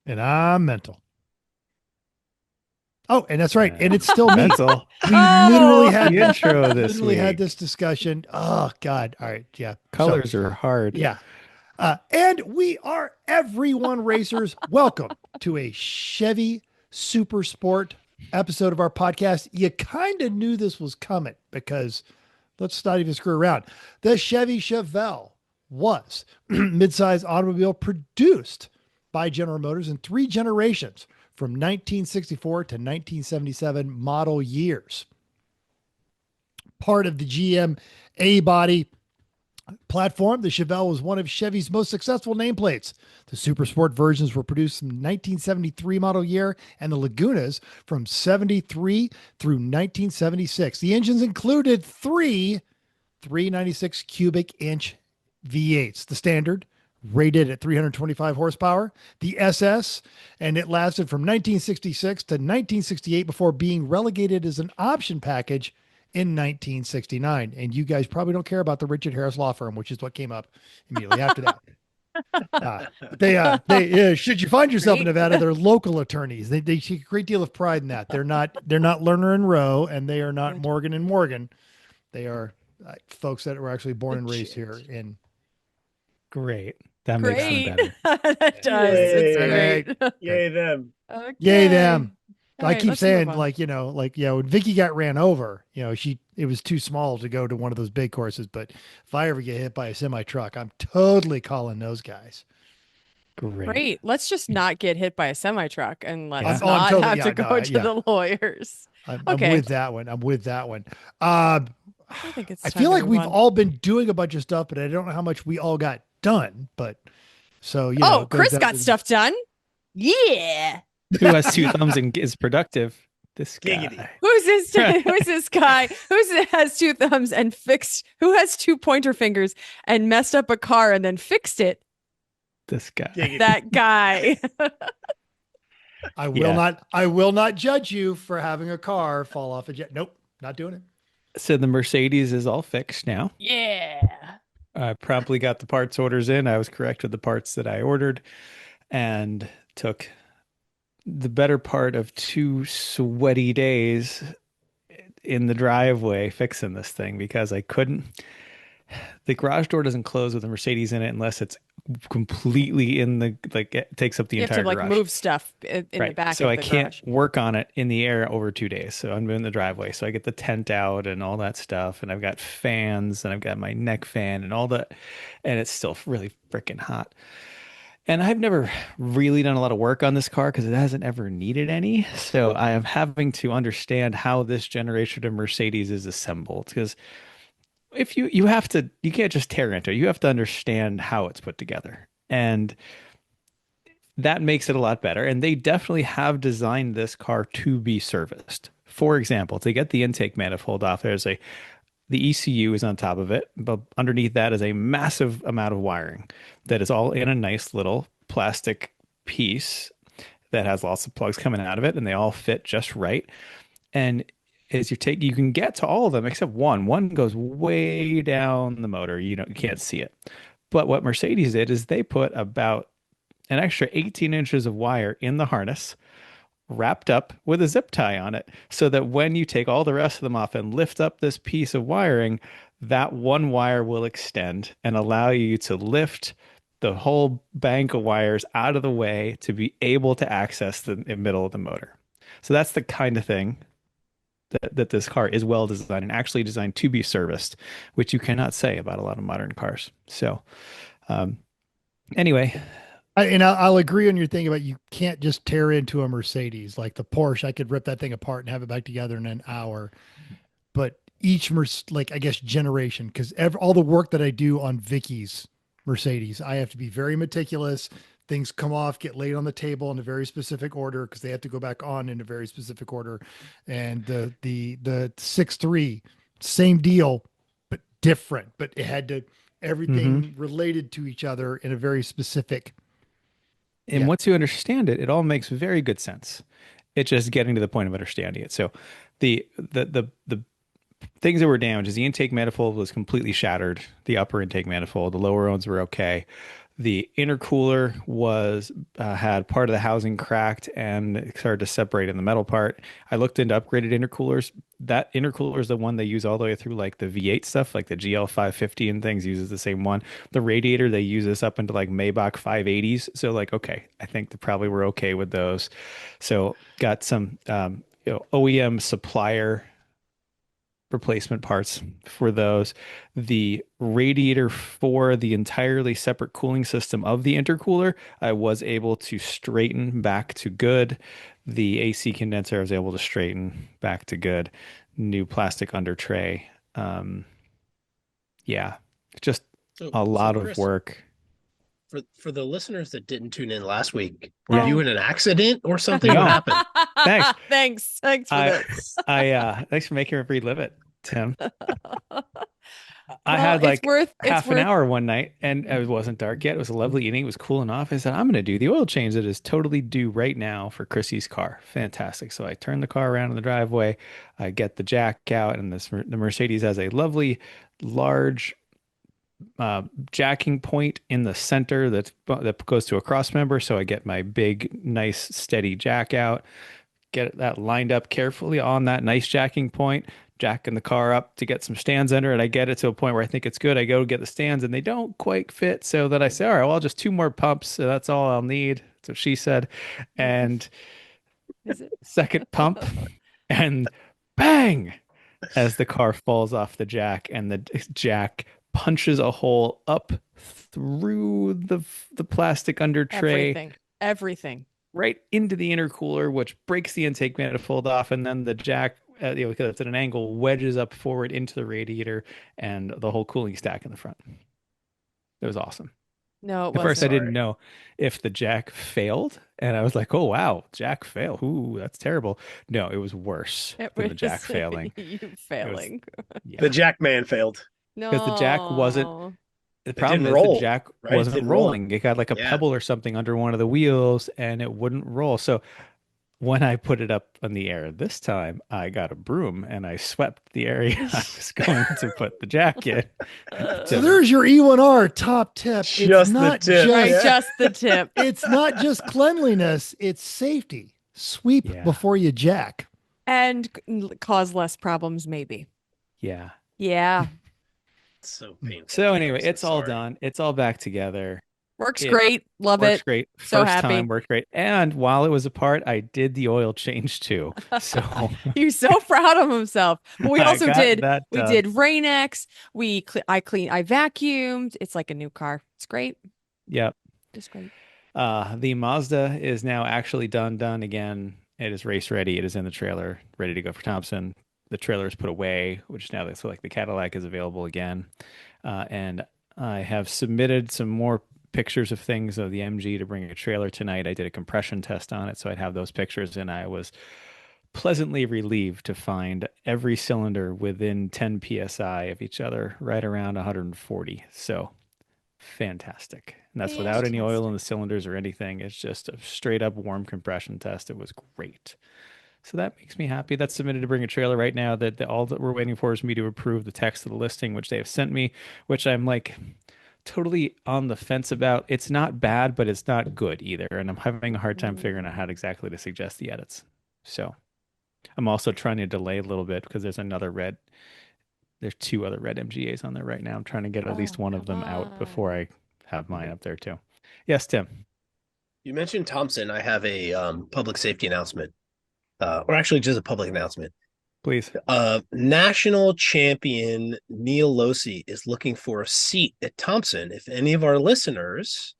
And I'm mental. Oh, and that's right. And it's still me. Mental. We literally Oh, had The this. intro this Literally had this week. discussion. Oh God. All right. Yeah. So Colors are hard. yeah. And we are everyone racers. Welcome to a Chevy Super Sport episode of our podcast. You kind of knew this was coming because let's not even screw around. The Chevy Chevelle was midsize automobile produced by General Motors in three generations from 1964 to 1977 model years. Part of the GM A body platform, the Chevelle was one of Chevy's most successful nameplates. The Super Sport versions were produced from 1973 model year and the Lagunas from 73 through 1976. The engines included three 396 cubic inch V8s, the standard rated at 325 horsepower, the SS, and it lasted from 1966 to 1968 before being relegated as an option package in 1969. And you guys probably don't care about the Richard Harris Law Firm, which is what came up immediately after that. Should you find yourself in great. Nevada, they're local attorneys. They take a great deal of pride in that. They're not Lerner and Rowe, and they are not Good. Morgan and Morgan. They are folks that were actually born and raised Legit. here in. Great. That makes them Great. better. That does. It's Yay. great. Yay them. Yay Okay. them. All I right, keep let's move saying, on. when Vicky got ran over, it was too small to go to one of those big courses. But if I ever get hit by a semi truck, I'm totally calling those guys. Great. Great. Let's just not get hit by a semi truck and Yeah. let's I'm not totally, have yeah, to no, go to the lawyers. I'm Okay. with that one. I'm with that one. Um, I think it's I time feel to like move we've on. all been doing a bunch of stuff, but I don't know how much we all got done. But so, Oh, there's Chris that. got stuff done. Yeah. Who has two thumbs and is productive? This Giggity. guy. Who's this guy has two thumbs and who has two pointer fingers and messed up a car and then fixed it? This guy. Giggity. That guy. Yeah. I will not judge you for having a car fall off a jet. Nope, not doing it. So the Mercedes is all fixed now. Yeah. I promptly got the parts orders in. I was correct with the parts that I ordered and took the better part of 2 sweaty days in the driveway fixing this thing because I couldn't. The garage door doesn't close with a Mercedes in it unless it's completely in the like it takes up the You have to entire like garage. move stuff in the Right. back So of I the can't garage. work on it in the air over 2 days. So I'm in the driveway. So I get the tent out and all that stuff. And I've got fans and I've got my neck fan and all that. And it's still really freaking hot. And I've never really done a lot of work on this car because it hasn't ever needed any. So I am having to understand how this generation of Mercedes is assembled. Because if you have to, you can't just tear into it. You have to understand how it's put together. And that makes it a lot better. And they definitely have designed this car to be serviced. For example, to get the intake manifold off, the ECU is on top of it, but underneath that is a massive amount of wiring that is all in a nice little plastic piece that has lots of plugs coming out of it, and they all fit just right. And as you can get to all of them except one. One goes way down the motor. You can't see it. But what Mercedes did is they put about an extra 18 inches of wire in the harness wrapped up with a zip tie on it so that when you take all the rest of them off and lift up this piece of wiring, that one wire will extend and allow you to lift the whole bank of wires out of the way to be able to access the middle of the motor. So that's the kind of thing that this car is well designed and actually designed to be serviced, which you cannot say about a lot of modern cars. So, um, anyway, I'll agree on your thing about you can't just tear into a Mercedes like the Porsche. I could rip that thing apart and have it back together in an hour. But like I guess generation, because all the work that I do on Vicky's Mercedes, I have to be very meticulous. Things come off, get laid on the table in a very specific order because they have to go back on in a very specific order. And the 6.3, same deal, but different. But it had to mhm. everything related to each other in a very specific. And Yeah. once you understand it, it all makes very good sense. It's just getting to the point of understanding it. So the things that were damaged is the intake manifold was completely shattered. The upper intake manifold, the lower ones were okay. The intercooler was had part of the housing cracked and it started to separate in the metal part. I looked into upgraded intercoolers. That intercooler is the one they use all the way through like the V8 stuff, like the GL 550 and things uses the same one. The radiator they use this up into like Maybach 580s. So like, okay, I think they probably were okay with those. So got some OEM supplier replacement parts for those. The radiator for the entirely separate cooling system of the intercooler, I was able to straighten back to good. The AC condenser, I was able to straighten back to good. New plastic under tray. Yeah, just So, a so lot of Chris, work. for the listeners that didn't tune in last week, were Yeah. you in an accident or something? What No, happened? thanks. Thanks for I this. thanks for making me relive it, Tim. I Well, had like it's half an worth hour one night and it wasn't dark yet. It was a lovely evening. It was cooling off. I said, I'm going to do the oil change that is totally due right now for Chrissy's car. Fantastic. So I turn the car around in the driveway. I get the jack out, and the Mercedes has a lovely, large jacking point in the center that goes to a cross member. So I get my big, nice, steady jack out, get that lined up carefully on that nice jacking point, jacking the car up to get some stands under it. I get it to a point where I think it's good. I go get the stands and they don't quite fit. So that I say, all right, well, just two more pumps. So that's all I'll need. That's what she said. And is it? second pump and bang, as the car falls off the jack and the jack punches a hole up through the plastic under tray Everything. right into the intercooler, which breaks the intake manifold off, and then the jack, because it's at an angle, wedges up forward into the radiator and the whole cooling stack in the front. It was awesome. No, it At first, I wasn't. didn't know if the jack failed, and I was like, "Oh wow, jack fail! Ooh, that's terrible." No, it was worse It than was the jack failing. you It was, failing. The yeah, Jack man failed. because the jack wasn't. No. The It problem didn't is the roll, jack right? It wasn't didn't roll. rolling. It got like a Yeah. pebble or something under one of the wheels, and it wouldn't roll. So when I put it up in the air this time, I got a broom and I swept the area I was going to put the jack in. So there's your E1R top tip. It's Just the not tip. Right, just Yeah. just the tip. it's not just cleanliness, it's safety. Sweep Yeah. before you jack. And cause less problems, maybe. Yeah. Yeah. So painful. So I'm anyway, so it's all sorry. done. It's all back together. Works It great. Love works it. great. So First happy. time worked great. And while it was apart, I did the oil change too. So He's so proud of himself. But we I also got that we done. did Rain-X. I vacuumed. It's like a new car. It's great. Yep. Just great. The Mazda is now actually done again. It is race ready. It is in the trailer, ready to go for Thompson. The trailer is put away, which now that's like the Cadillac is available again. And I have submitted some more pictures of things of the MG to bring a trailer tonight. I did a compression test on it, so I'd have those pictures, and I was pleasantly relieved to find every cylinder within 10 psi of each other, right around 140. So fantastic. And that's without any oil in the cylinders or anything. It's just a straight up warm compression test. It was great. So that makes me happy. That's submitted to bring a trailer right now. That all that we're waiting for is me to approve the text of the listing, which they have sent me, which I'm like totally on the fence about. It's not bad, but it's not good either. And I'm having a hard time figuring out how exactly to suggest the edits. So I'm also trying to delay a little bit because there's two other red MGAs on there right now. I'm trying to get at least one of them out before I have mine up there too. Yes, Tim. You mentioned Thompson. I have a public safety announcement, or actually just a public announcement. Please. National champion Neil Losi is looking for a seat at Thompson. If any of our listeners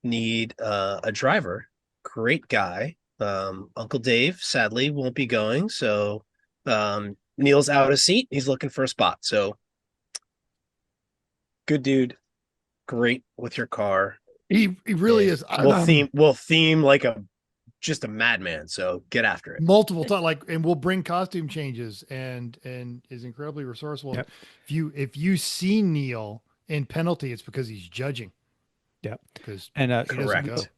need a driver, great guy. Uncle Dave sadly won't be going, so Neil's out of seat. He's looking for a spot. So good dude, great with your car. He really is. We'll theme like just a madman. So get after it. Multiple times, and we'll bring costume changes and is incredibly resourceful. Yep. If you see Neil in penalty, it's because he's judging. Yep. Because And he doesn't go. Correct.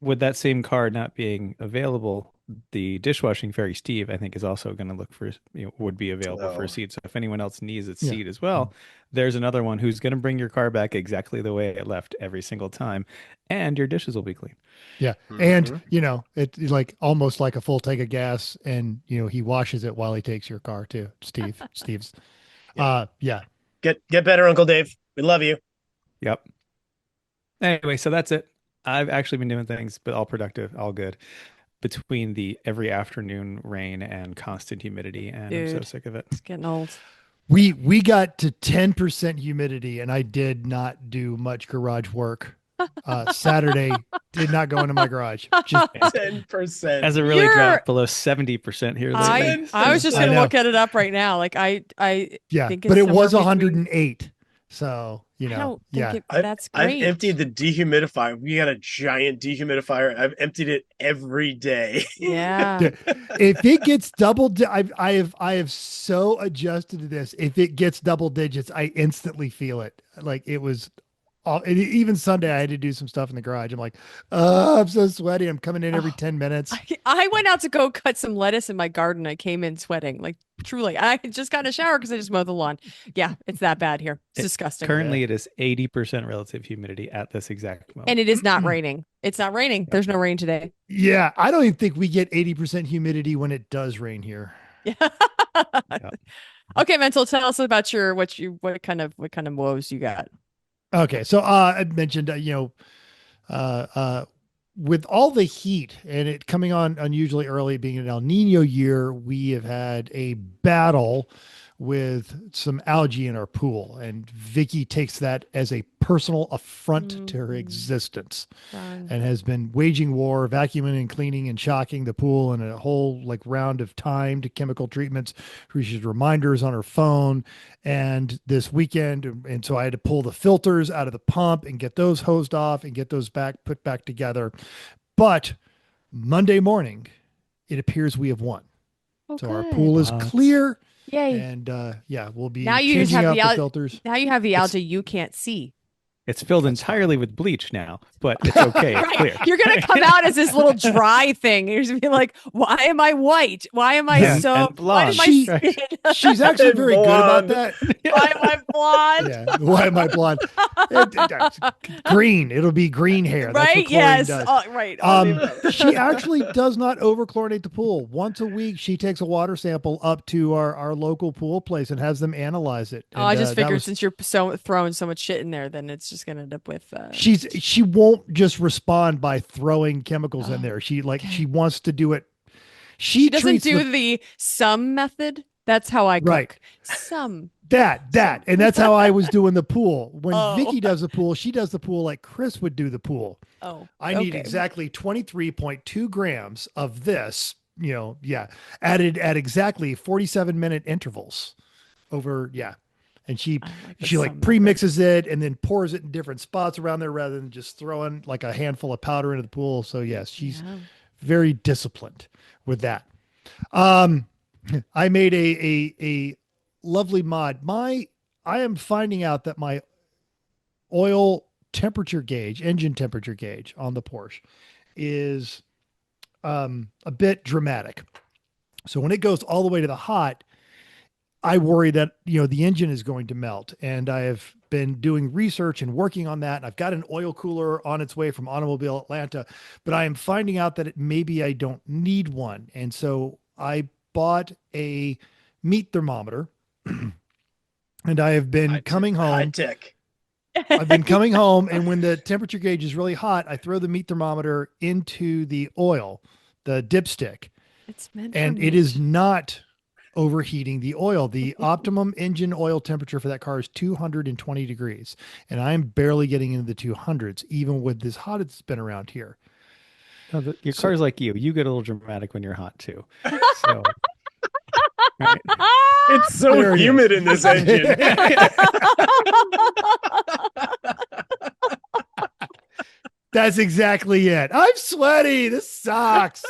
with that same car not being available, the dishwashing fairy Steve, I think, is also going to look for, would be available for Oh. a seat. So if anyone else needs a Yeah. seat as well, there's another one who's going to bring your car back exactly the way it left every single time, and your dishes will be clean. Yeah. And, it's like almost like a full tank of gas, and, he washes it while he takes your car too. Steve's. Yeah. Get better, Uncle Dave. We love you. Yep. Anyway, so that's it. I've actually been doing things, but all productive, all good. Between the every afternoon rain and constant humidity, and I'm so Dude. sick of it. It's getting old. We got to 10% humidity, and I did not do much garage work. Saturday did not go into my garage. Just 10%. Hasn't really You're- dropped below 70% here lately. I was just I gonna know. look at it up right now. Like I yeah, think it's but it somewhere was between- 108. So, I don't yeah. think that's I've great. emptied the dehumidifier. We got a giant dehumidifier. I've emptied it every day. Yeah. If it gets I have so adjusted to this. If it gets double digits, I instantly feel it. Like it was even Sunday, I had to do some stuff in the garage. I'm like, oh, I'm so sweaty. I'm coming in every 10 minutes. I went out to go cut some lettuce in my garden. I came in sweating, like truly. I just got in a shower because I just mowed the lawn. Yeah, it's that bad here. It's disgusting. Currently, it is 80% relative humidity at this exact moment. And it is not raining. It's not raining. There's no rain today. Yeah, I don't even think we get 80% humidity when it does rain here. Yeah. Okay, Mental, tell us about what kind of woes you got. Okay, so I mentioned with all the heat and it coming on unusually early, being an El Nino year, we have had a battle with some algae in our pool, and Vicky takes that as a personal affront to her existence, and has been waging war, vacuuming and cleaning and shocking the pool in a whole round of timed chemical treatments. She's reminders on her phone, and this weekend, and so I had to pull the filters out of the pump and get those hosed off and get those put back together. But Monday morning, it appears we have won. So our pool is clear. Yay. And we'll be Now you just changing have out the filters. Now you have the algae you can't see. It's filled entirely with bleach now, but it's okay. It's clear. You're gonna come out as this little dry thing. You're just gonna be like, why am I white? Why am I And why blonde. is my She- skin? She's actually very good about Blonde. that. Why am I blonde? Yeah. Why am I blonde? Green. It'll be green hair. That's Right? what chlorine Yes. does. Oh, right. Oh, She actually does not overchlorinate the pool. Once a week, she takes a water sample up to our local pool place and has them analyze it. I And, just that figured was- since you're throwing so much shit in there, then it's just gonna end up with. she won't just respond by throwing chemicals in there. She wants to do it. She doesn't treats do the some method. That's how I cook. Right. Some. that, and that's how I was doing the pool. When Oh. Vicky does the pool, she does the pool like Chris would do the pool. Oh. I need okay. exactly 23.2 grams of this, added at exactly 47-minute intervals over. Yeah. And she the she some pre-mixes it and then pours it in different spots around there rather than just throwing like a handful of powder into the pool. So yes, she's Yeah. very disciplined with that. I made a lovely mod. I am finding out that my oil temperature gauge, engine temperature gauge on the Porsche is a bit dramatic. So when it goes all the way to the hot, I worry that, the engine is going to melt, and I have been doing research and working on that. And I've got an oil cooler on its way from Automobile Atlanta, but I am finding out that maybe I don't need one. And so I bought a meat thermometer and I have been coming High home. tech. I've been coming home, and when the temperature gauge is really hot, I throw the meat thermometer into the oil, the dipstick, It's meant and for it me. is not overheating the oil. The optimum engine oil temperature for that car is 220 degrees. And I'm barely getting into the 200s, even with this hot it's been around here. No, your car's like you. You get a little dramatic when you're hot too. So, right. It's so There it humid in this engine. That's exactly it. I'm sweaty. This sucks.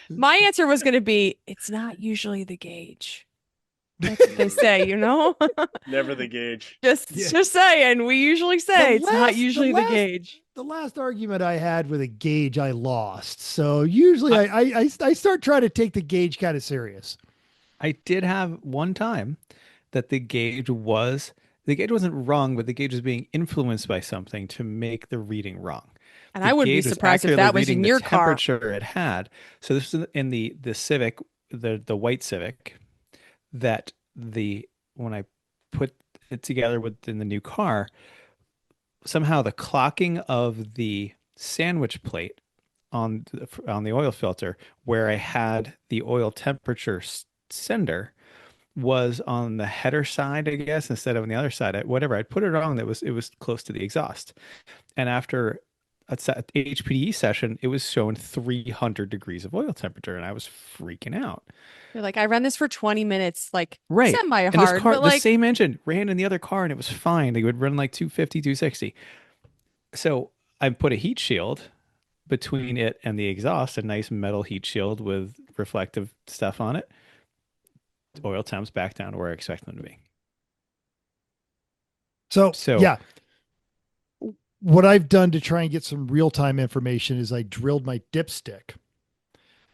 My answer was going to be, it's not usually the gauge. That's what they say, Never the gauge. Just saying. We usually say it's not the usually the last- gauge. the last argument I had with a gauge, I lost. So usually I, I start trying to take the gauge kind of serious. I did have one time that the gauge wasn't wrong, but the gauge was being influenced by something to make the reading wrong. And The I wouldn't be gauge was surprised if accurately that was reading in the your car. temperature it had. So this was in the Civic, the white Civic, that the when I put it together within the new car, somehow the clocking of the sandwich plate on the oil filter where I had the oil temperature sender was on the header side, I guess, instead of on the other side. Whatever, I'd put it wrong. It was close to the exhaust, and after a HPDE session, it was showing 300 degrees of oil temperature, and I was freaking out. You're like, I ran this for 20 minutes, like Right. semi And this hard, car, but the like, same engine ran in the other car and it was fine. They would run like 250, 260. So I put a heat shield between it and the exhaust, a nice metal heat shield with reflective stuff on it. Oil temps back down to where I expect them to be. So So yeah, what I've done to try and get some real time information is I drilled my dipstick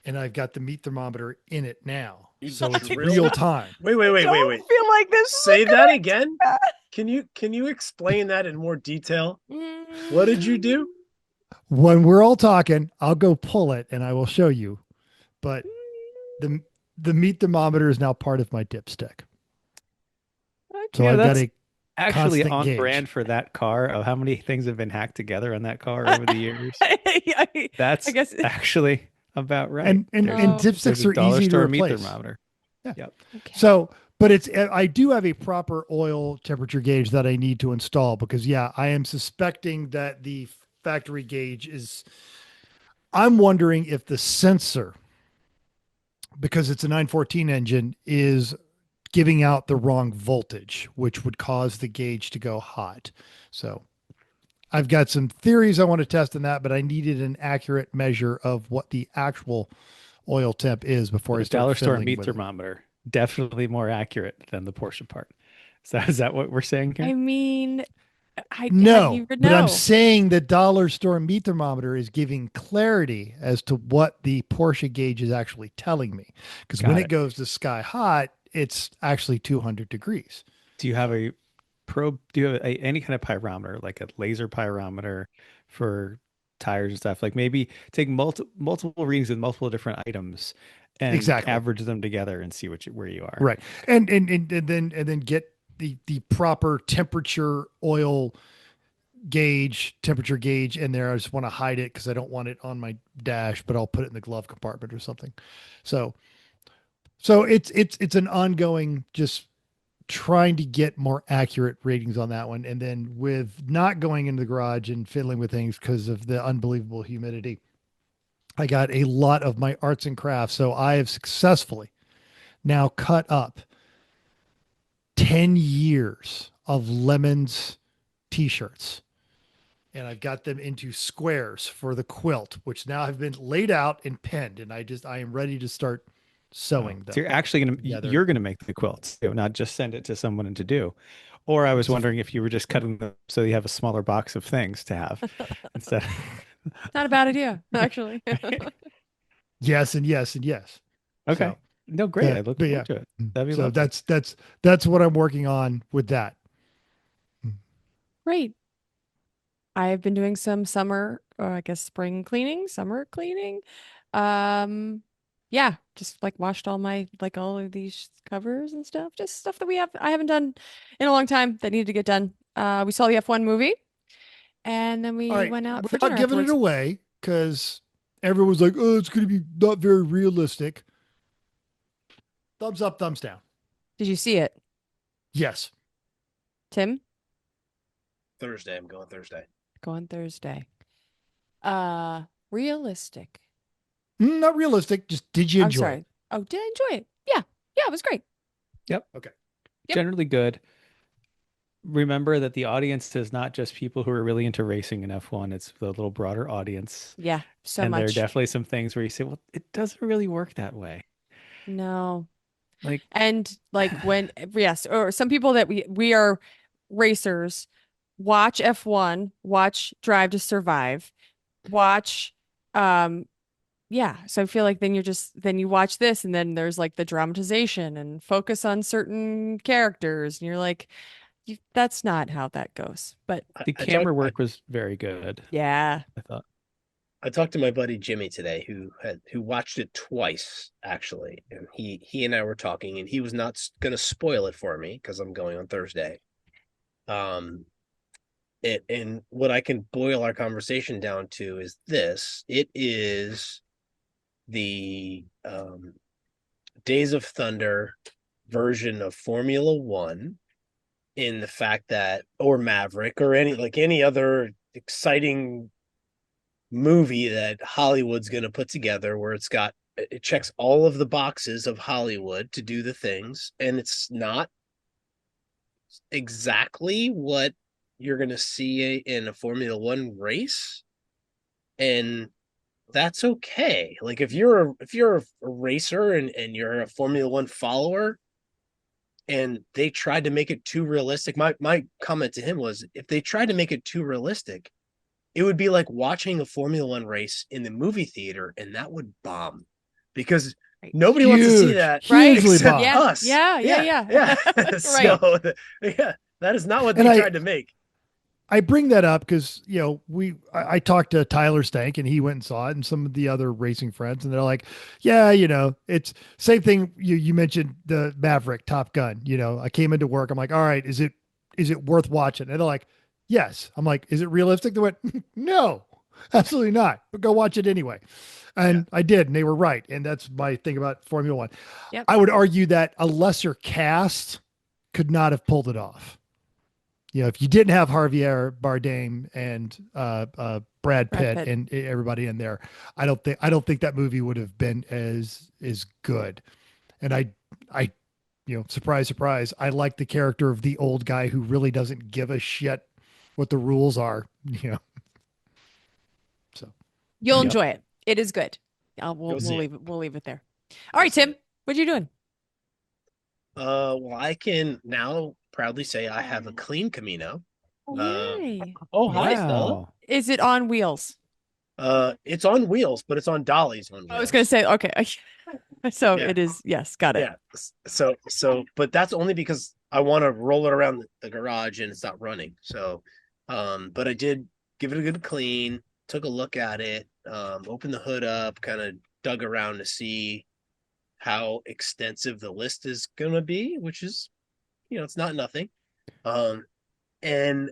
and I've got the meat thermometer in it now. You So it's drilled real it? time. Wait. feel like this is Say a that good again. idea. Can you explain that in more detail? What did you do? When we're all talking, I'll go pull it and I will show you. But the the meat thermometer is now part of my dipstick. So I've got that's a actually constant on gauge. brand for that car of how many things have been hacked together on that car over the years. I That's guess. actually about right. And Oh. There's dipsticks a are dollar easy to store meat replace. thermometer. Yeah. Yep. Okay. So, but I do have a proper oil temperature gauge that I need to install because yeah, I am suspecting that the factory gauge is, I'm wondering if the sensor, because it's a 914 engine, is giving out the wrong voltage, which would cause the gauge to go hot. So I've got some theories I want to test in that, but I needed an accurate measure of what the actual oil temp is before So I the start dollar store fiddling meat with it. thermometer, definitely more accurate than the Porsche part. So is that what we're saying I here? mean, how do No, you but I'm know? saying the dollar store meat thermometer is giving clarity as to what the Porsche gauge is actually telling me. Because when Got it it. goes to sky hot, it's actually 200 degrees. Do you have a probe? Do you have any kind of pyrometer, like a laser pyrometer for tires and stuff? Like maybe take multiple readings with multiple different items and Exactly. average them together and see where you are. Right. And then get the proper temperature oil temperature gauge in there. I just want to hide it because I don't want it on my dash, but I'll put it in the glove compartment or something. So it's an ongoing just trying to get more accurate ratings on that one. And then with not going into the garage and fiddling with things because of the unbelievable humidity, I got a lot of my arts and crafts. So I have successfully now cut up 10 years of Lemons t-shirts. And I've got them into squares for the quilt, which now have been laid out and pinned. And I am ready to start Oh, sewing so them you're actually together. you're gonna make the quilts, too, not just send it to someone to do. Or I was It's a, wondering if you were just cutting them so you have a smaller box of things to have instead. Not a bad idea, actually. yes and yes and yes. Okay. So No, great. I look but forward yeah. to it. That'd be So lovely. that's what I'm working on with that. Great. I've been doing some summer, or I guess spring cleaning, summer cleaning. Um, yeah, just like washed all of these covers and stuff, just stuff that I haven't done in a long time that needed to get done. We saw the F1 movie and then All we right. went out for Without dinner giving it afterwards. away, because everyone's like, oh, it's going to be not very realistic. Thumbs up, thumbs down. Did you see it, Yes. Tim? Thursday. I'm going Thursday. Go on Thursday. Realistic. Not realistic. Just did you I'm enjoy sorry. it? Oh, did I enjoy it? Yeah. Yeah, it was great. Yep. Okay. Yep. Generally good. Remember that the audience is not just people who are really into racing in F1. It's the little broader audience. Yeah, so And there are much. definitely some things where you say, well, it doesn't really work that way. No. Like, And like when yes, or some people that we are racers, watch F1, watch Drive to Survive, watch yeah, so I feel like then you watch this and then there's like the dramatization and focus on certain characters and you're like that's not how that goes. But The I camera talked work was very good, yeah. I thought. I talked to my buddy Jimmy today, who watched it twice actually, and he and I were talking, and he was not going to spoil it for me because I'm going on Thursday. Um, and what I can boil our conversation down to is this: it is the Days of Thunder version of Formula One, in the fact that, or Maverick, or any other exciting movie that Hollywood's going to put together, where it checks all of the boxes of Hollywood to do the things, and it's not exactly what you're going to see in a Formula One race, and that's okay. Like if you're a racer and you're a Formula One follower, and they tried to make it too realistic, my comment to him was, if they tried to make it too realistic, it would be like watching a Formula One race in the movie theater, and that would bomb because Right. nobody wants to see that Right. Hugely except bomb. Yeah. us. Yeah. Right. So, yeah, that is not what And they tried to make. I bring that up because I talked to Tyler Stank and he went and saw it, and some of the other racing friends, and they're like, yeah, it's same thing. You mentioned the Maverick Top Gun. I came into work, I'm like, all right, is it worth watching? And they're like, yes. I'm like, is it realistic? They went, no, absolutely not, but go watch it anyway. And I did, and they were right. And that's my thing about Formula One. Yep. I would argue that a lesser cast could not have pulled it off. If you didn't have Javier Bardem and Brad Pitt Pitt. and everybody in there, I don't think that movie would have been as good. And I, surprise, surprise, I like the character of the old guy who really doesn't give a shit what the rules are. So You'll Yep. enjoy it. It is good. Go see it. We'll leave it there. All right, Tim, what are you doing? Well, I can now proudly say I have a clean Camino. Yay. Oh, hi, Stella. Wow. Is it on wheels? It's on wheels, but it's on dollies on wheels. I was going to say, okay. So Yeah. it is, yes, got it. Yeah. But that's only because I want to roll it around the garage and it's not running. So, but I did give it a good clean, took a look at it, opened the hood up, kind of dug around to see how extensive the list is going to be, which is, it's not nothing. And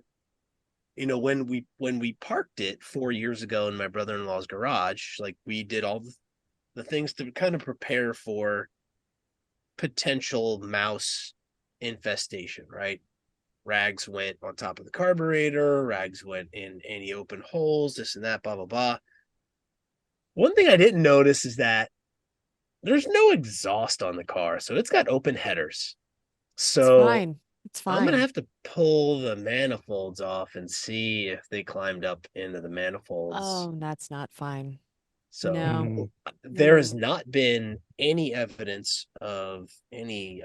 when we parked it 4 years ago in my brother-in-law's garage, like, we did all the things to kind of prepare for potential mouse infestation, right? Rags went on top of the carburetor, rags went in any open holes, this and that, blah, blah, blah. One thing I didn't notice is that there's no exhaust on the car, so it's got open headers. So It's fine. I'm gonna have to pull the manifolds off and see if they climbed up into the manifolds. Oh, that's not fine. So No. there has not been any evidence of any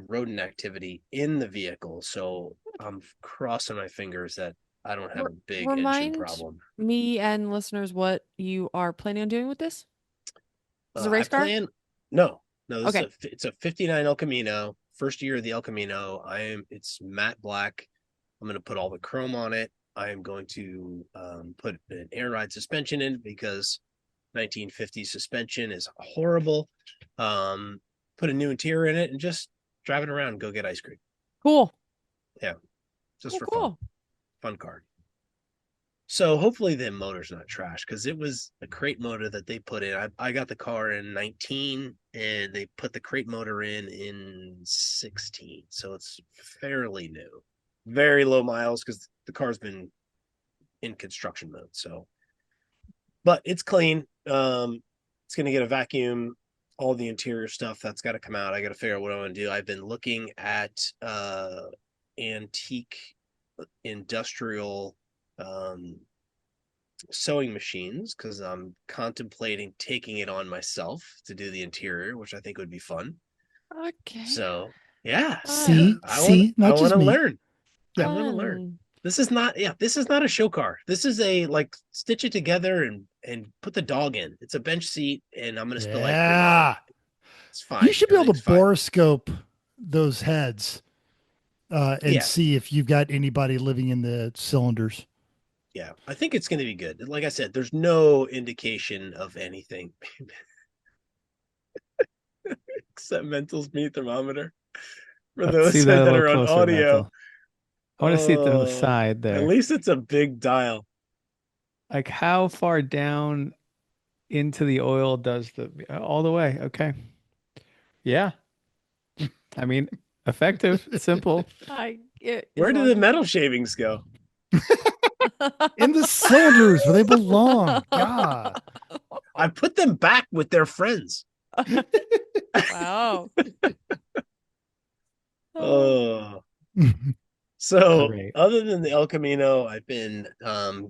rodent activity in the vehicle. So I'm crossing my fingers that I don't have a big engine Remind problem. me and listeners what you are planning on doing with this. Is it a race car? No. This Okay. It's a 59 El Camino. First year of the El Camino. It's matte black. I'm going to put all the chrome on it. I am going to put an air ride suspension in because 1950 suspension is horrible. Put a new interior in it and just drive it around and go get ice cream. Cool. Yeah. Just for cool. fun car. So hopefully the motor's not trash, because it was a crate motor that they put in. I got the car in 19 and they put the crate motor in 16. So it's fairly new. Very low miles because the car's been in construction mode. So, but it's clean. It's going to get a vacuum. All the interior stuff that's got to come out. I got to figure out what I want to do. I've been looking at antique industrial sewing machines because I'm contemplating taking it on myself to do the interior, which I think would be fun. Okay. So yeah, See, I want not to just me. learn. Yeah. I want to learn. Fun. This is not a show car. This is a like stitch it together and put the dog in. It's a bench seat, and I'm gonna spill ice cream on it. Yeah. It's fine. You should be able to Everything's fine. boroscope those heads and Yeah. see if you've got anybody living in the cylinders. Yeah, I think it's going to be good. Like I said, there's no indication of anything except Mental's meat thermometer. For Let's those see that a that little are on closer, audio, Mental. I want to see it on the oh, side at there. least it's a big dial. Like how far down into the oil does the all the way? Okay. Yeah. I mean, effective, simple. Where did the metal shavings go? In the cylinders where they belong. God. I put them back with their friends. Wow. Oh. So Great. other than the El Camino, I've been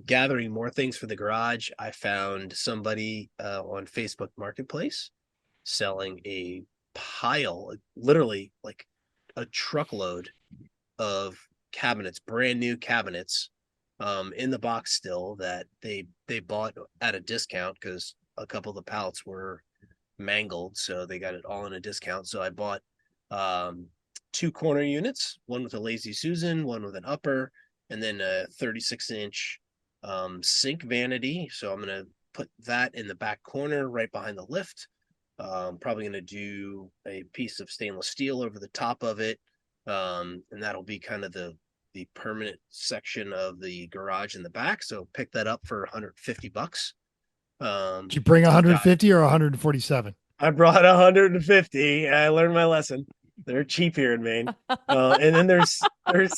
gathering more things for the garage. I found somebody on Facebook Marketplace selling a pile, literally like a truckload of cabinets, brand new cabinets, in the box still that they bought at a discount because a couple of the pallets were mangled, so they got it all in a discount. So I bought 2 corner units, one with a lazy Susan, one with an upper, and then a 36-inch sink vanity. So I'm gonna put that in the back corner right behind the lift. Probably gonna do a piece of stainless steel over the top of it, and that'll be kind of the permanent section of the garage in the back. So pick that up for $150. Did you bring 150 or 147? I brought 150. I learned my lesson. They're cheap here in Maine. And then there's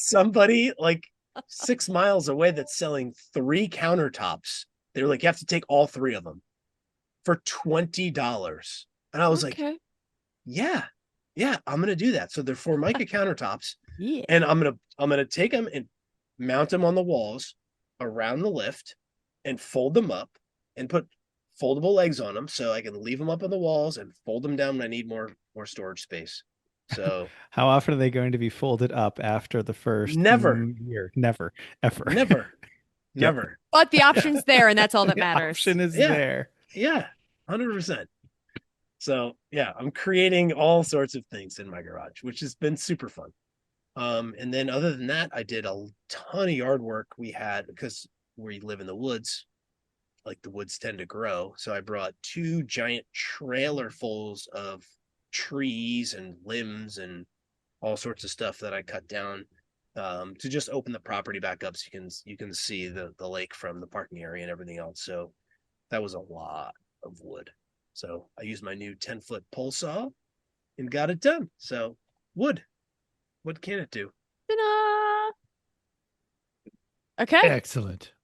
somebody like 6 miles away that's selling 3 countertops. They're like, you have to take all 3 of them for $20. And I was like, yeah, I'm gonna do that. So they're Formica countertops. Yeah. And I'm gonna take them and mount them on the walls around the lift and fold them up and put foldable legs on them so I can leave them up on the walls and fold them down when I need more storage space. So How often are they going to be folded up after the first Never. year? Never, ever. never. Yep. Never. But the option's there, and that's all that The matters. option is Yeah. there. Yeah, 100%. So yeah, I'm creating all sorts of things in my garage, which has been super fun. And then other than that, I did a ton of yard work. We had, because we live in the woods, like the woods tend to grow. So I brought 2 giant trailerfuls of trees and limbs and all sorts of stuff that I cut down to just open the property back up so you can see the lake from the parking area and everything else. So that was a lot of wood. So I used my new 10-foot pole saw and got it done. So wood. What can it do? Ta-da! Okay. Excellent.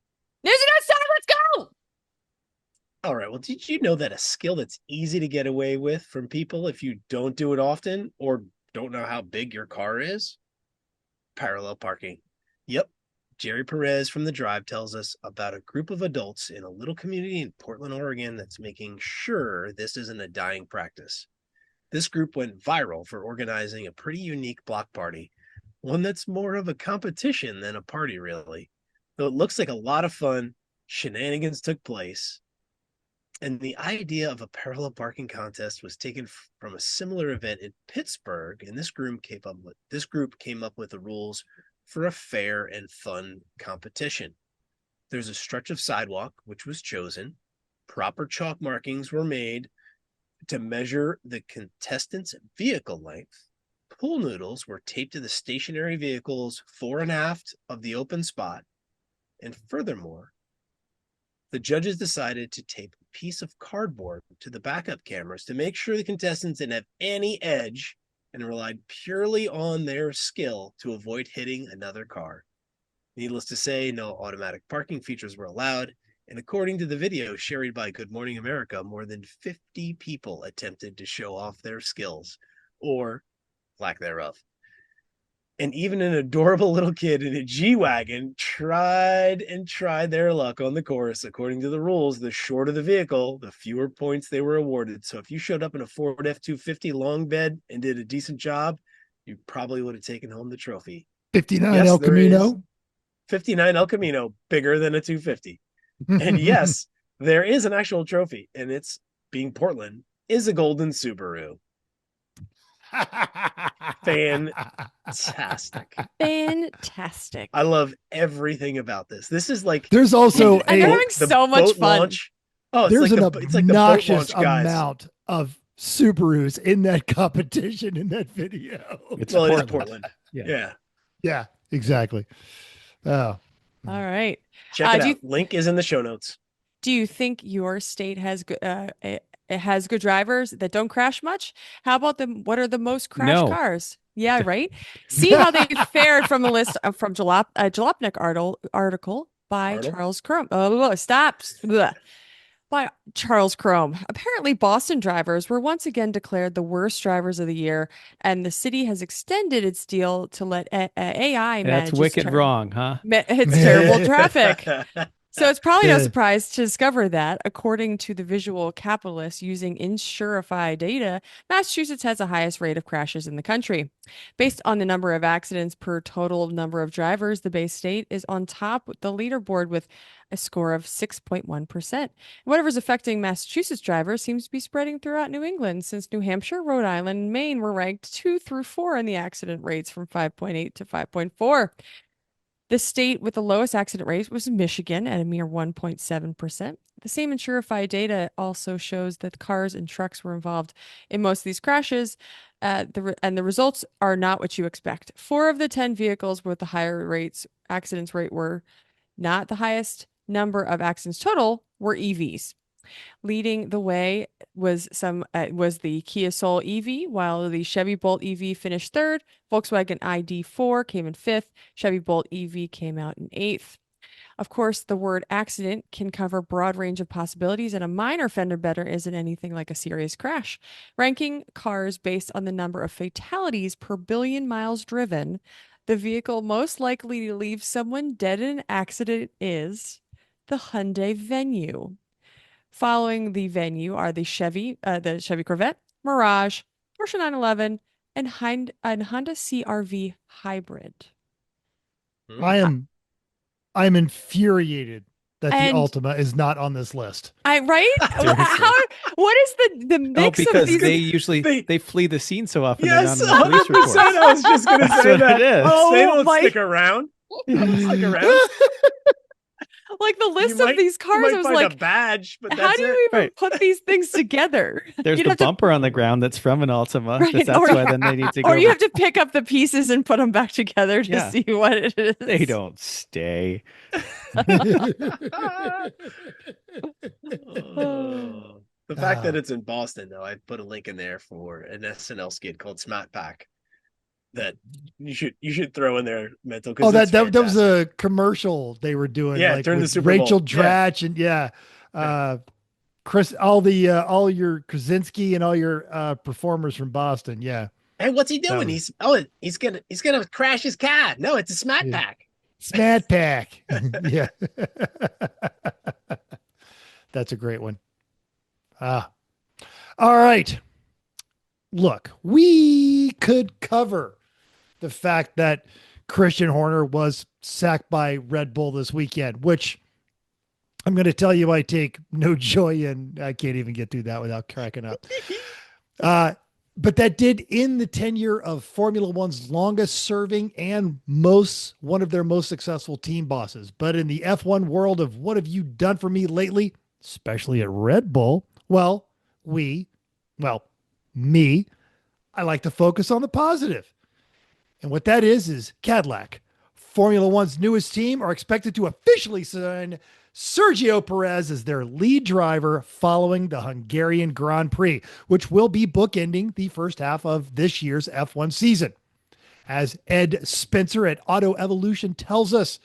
News and notes time. Let's go. All right. Well, did you know that a skill that's easy to get away with from people if you don't do it often or don't know how big your car is? Parallel parking. Yep. Jerry Perez from The Drive tells us about a group of adults in a little community in Portland, Oregon that's making sure this isn't a dying practice. This group went viral for organizing a pretty unique block party, one that's more of a competition than a party, really. Though it looks like a lot of fun, shenanigans took place. And the idea of a parallel parking contest was taken from a similar event in Pittsburgh, and this group came up with the rules for a fair and fun competition. There's a stretch of sidewalk which was chosen. Proper chalk markings were made to measure the contestants' vehicle length. Pool noodles were taped to the stationary vehicles fore and aft of the open spot. And furthermore, the judges decided to tape a piece of cardboard to the backup cameras to make sure the contestants didn't have any edge and relied purely on their skill to avoid hitting another car. Needless to say, no automatic parking features were allowed, and according to the video shared by Good Morning America, more than 50 people attempted to show off their skills, or lack thereof. And even an adorable little kid in a G-Wagon tried their luck on the course. According to the rules, the shorter the vehicle, the fewer points they were awarded. So if you showed up in a Ford F-250 long bed and did a decent job, you probably would have taken home the trophy. 59 Yes, El there is. Camino. 59 El Camino, bigger than a 250. And yes, there is an actual trophy, and it's being Portland is a golden Subaru. Fantastic. Fantastic. I love everything about this. This is like There's also And they're a having so much boat fun. launch. Oh, it's there's like an it's like the boat obnoxious launch guys. amount of Subarus in that competition in that video. It's Well, it is Portland. Portland. Yeah. Yeah, exactly. Oh, All right. Check it do out. Link is in the show notes. Do you think your state has good it has good drivers that don't crash much? How about them? What are the most crashed No. cars? Yeah, right. See how they fared from a list from Jalopnik article by Arnold? Charles Crome. Oh, stop. Blech. By Charles Crome. Apparently, Boston drivers were once again declared the worst drivers of the year, and the city has extended its deal to let AI That's manage wicked wrong, huh? its terrible traffic. So it's probably no Yeah. surprise to discover that, according to the visual capitalist using Insurify data, Massachusetts has the highest rate of crashes in the country. Based on the number of accidents per total number of drivers, the Bay State is on top with the leaderboard with a score of 6.1%. Whatever's affecting Massachusetts drivers seems to be spreading throughout New England, since New Hampshire, Rhode Island, and Maine were ranked 2 through 4 in the accident rates from 5.8 to 5.4. The state with the lowest accident rate was Michigan at a mere 1.7%. The same Insurify data also shows that cars and trucks were involved in most of these crashes, and the results are not what you expect. 4 of the 10 vehicles with the higher accidents rate were not the highest number of accidents total were EVs. Leading the way was the Kia Soul EV, while the Chevy Bolt EV finished third. Volkswagen ID4 came in fifth. Chevy Bolt EV came out in eighth. Of course, the word accident can cover a broad range of possibilities, and a minor fender bender isn't anything like a serious crash. Ranking cars based on the number of fatalities per billion miles driven, the vehicle most likely to leave someone dead in an accident is the Hyundai Venue. Following the Venue are the Chevy Corvette, Mirage, Porsche 911, and Honda CR-V Hybrid. I'm infuriated that the And- Ultima is not on this list. Right? Seriously. What is the Oh, mix of because these? they usually they- flee the scene so often. Yes, they're not in the police 100%. reports. I was just going to That's say what that. it is. Oh, They don't my- stick around. They don't stick around. Like the list You of these You cars, might I was find like, a badge, but how that's do you it. even Right. put these things together? There's You'd the have to- bumper on the ground that's from an Ultima. Right, That's or- why then they need to go. Or you have to pick up the pieces and put them back together to Yeah. see what it is. They don't stay. Oh. The fact that it's in Boston, though, I put a link in there for an SNL skit called Smat Pack that you should throw in there, mental. Oh, that was a commercial they were doing. Yeah, like during the with Super Rachel Bowl. Dratch and Chris, all your Krasinski and all your performers from Boston. Yeah, Hey, what's he doing? was- He's gonna crash his car. No, it's a Smat Yeah. Pack. Smat Pack. Yeah, that's a great one. All right. Look, we could cover the fact that Christian Horner was sacked by Red Bull this weekend, which I'm going to tell you I take no joy in. I can't even get through that without cracking up. But that did end the tenure of Formula One's longest serving and one of their most successful team bosses. But in the F1 world of what have you done for me lately, especially at Red Bull, me, I like to focus on the positive. And what that is Cadillac. Formula One's newest team are expected to officially sign Sergio Perez as their lead driver following the Hungarian Grand Prix, which will be bookending the first half of this year's F1 season. As Ed Spencer at Auto Evolution tells us,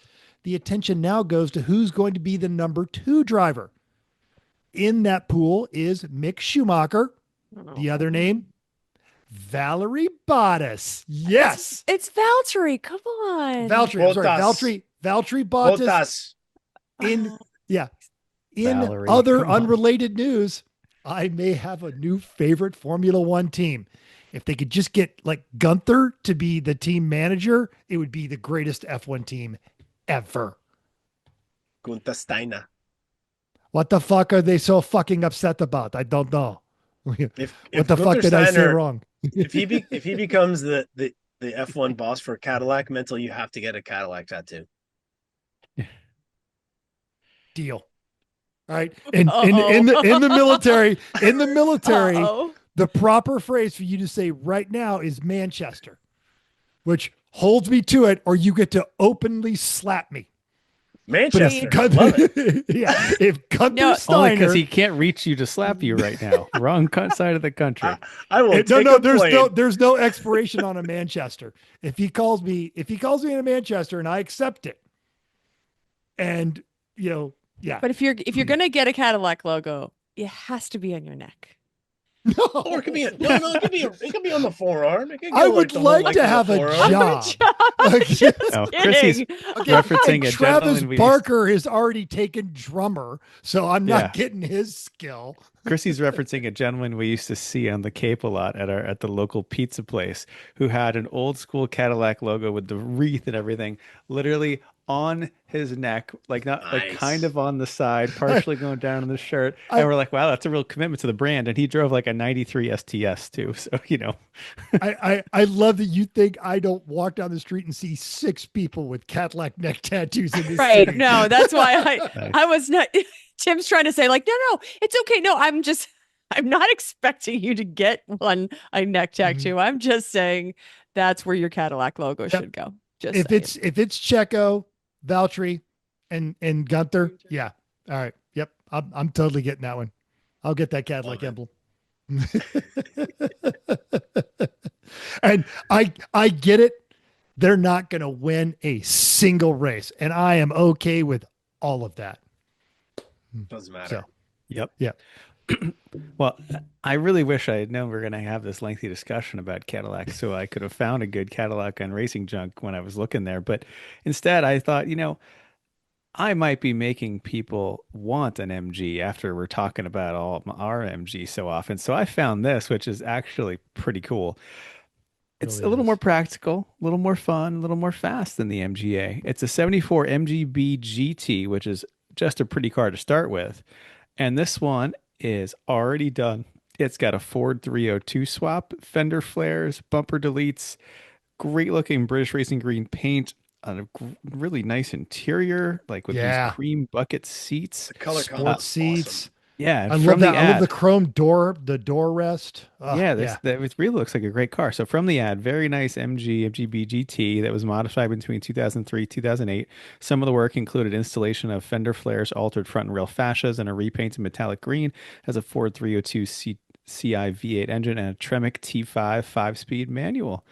the attention now goes to who's going to be the number 2 driver. In that pool is Mick Schumacher. The other name, Valerie Bottas. Yes. It's Valtteri. Come on. Valtteri Bottas. Bottas. In Valerie, other come on. unrelated news, I may have a new favorite Formula One team. If they could just get like Gunther to be the team manager, it would be the greatest F1 team ever. Gunther Steiner. What the fuck are they so fucking upset about? I don't know. If What the fuck Gunther did I say Steiner, wrong? if he becomes the F1 boss for Cadillac, Mental, you have to get a Cadillac tattoo. Deal. All right. And in the military, Uh-oh. the proper phrase for you to say right now is Manchester, which holds me to it, or you get to openly slap me. Manchester. But Love it. if Gunther No, Steiner, Only because he can't reach you to slap you right now. Wrong side of the country. I will no, take no, a plane. there's no expiration on a Manchester. If he calls me in a Manchester and I accept it, and yeah. But if you're gonna get a Cadillac logo, it has to be on your neck. No. Or it could be it could be on the forearm. It could go I would the whole like length to of the have a forearm. job. No, Kidding. Chrissy's referencing And a Travis gentleman we Barker has already taken drummer, so I'm not Yeah. getting his skill. Chrissy's referencing a gentleman we used to see on the Cape a lot at the local pizza place who had an old school Cadillac logo with the wreath and everything literally on his neck, like not like Nice. kind of on the side, partially going down on the shirt. I- And we're like, wow, that's a real commitment to the brand. And he drove like a 93 STS too. So, I love that you think I don't walk down the street and see 6 people with Cadillac neck tattoos in this Right. city. No, that's why Nice. I was not. Tim's trying to say like, no, it's okay. No, I'm not expecting you to get a neck tattoo. I'm just saying that's where your Cadillac logo should go. Just if saying. it's Checo, Valtteri, and Gunther, yeah. All right. Yep. I'm totally getting that one. I'll get that Cadillac emblem. And I get it. They're not going to win a single race, and I am okay with all of that. Doesn't matter. So, Yep. Yeah. Well, I really wish I had known we are going to have this lengthy discussion about Cadillac so I could have found a good Cadillac on Racing Junk when I was looking there. But instead, I thought, I might be making people want an MG after we're talking about all of our MG so often. So I found this, which is actually pretty cool. It's Really a little is. more practical, a little more fun, a little more fast than the MGA. It's a 74 MGB GT, which is just a pretty car to start with. And this one is already done. It's got a Ford 302 swap, fender flares, bumper deletes, great looking British Racing Green paint, a really nice interior, like with Yeah. these cream bucket seats. The color Sports combo's seats. awesome. Yeah, and I love from the that. I love ad- the chrome door, the door rest. yeah, that it really looks like a great car. So from the ad, very nice MGB GT that was modified between 2003 2008. Some of the work included installation of fender flares, altered front and rail fascias, and a repainted metallic green. Has a Ford 302 CI V8 engine and a Tremec T5 5-speed manual.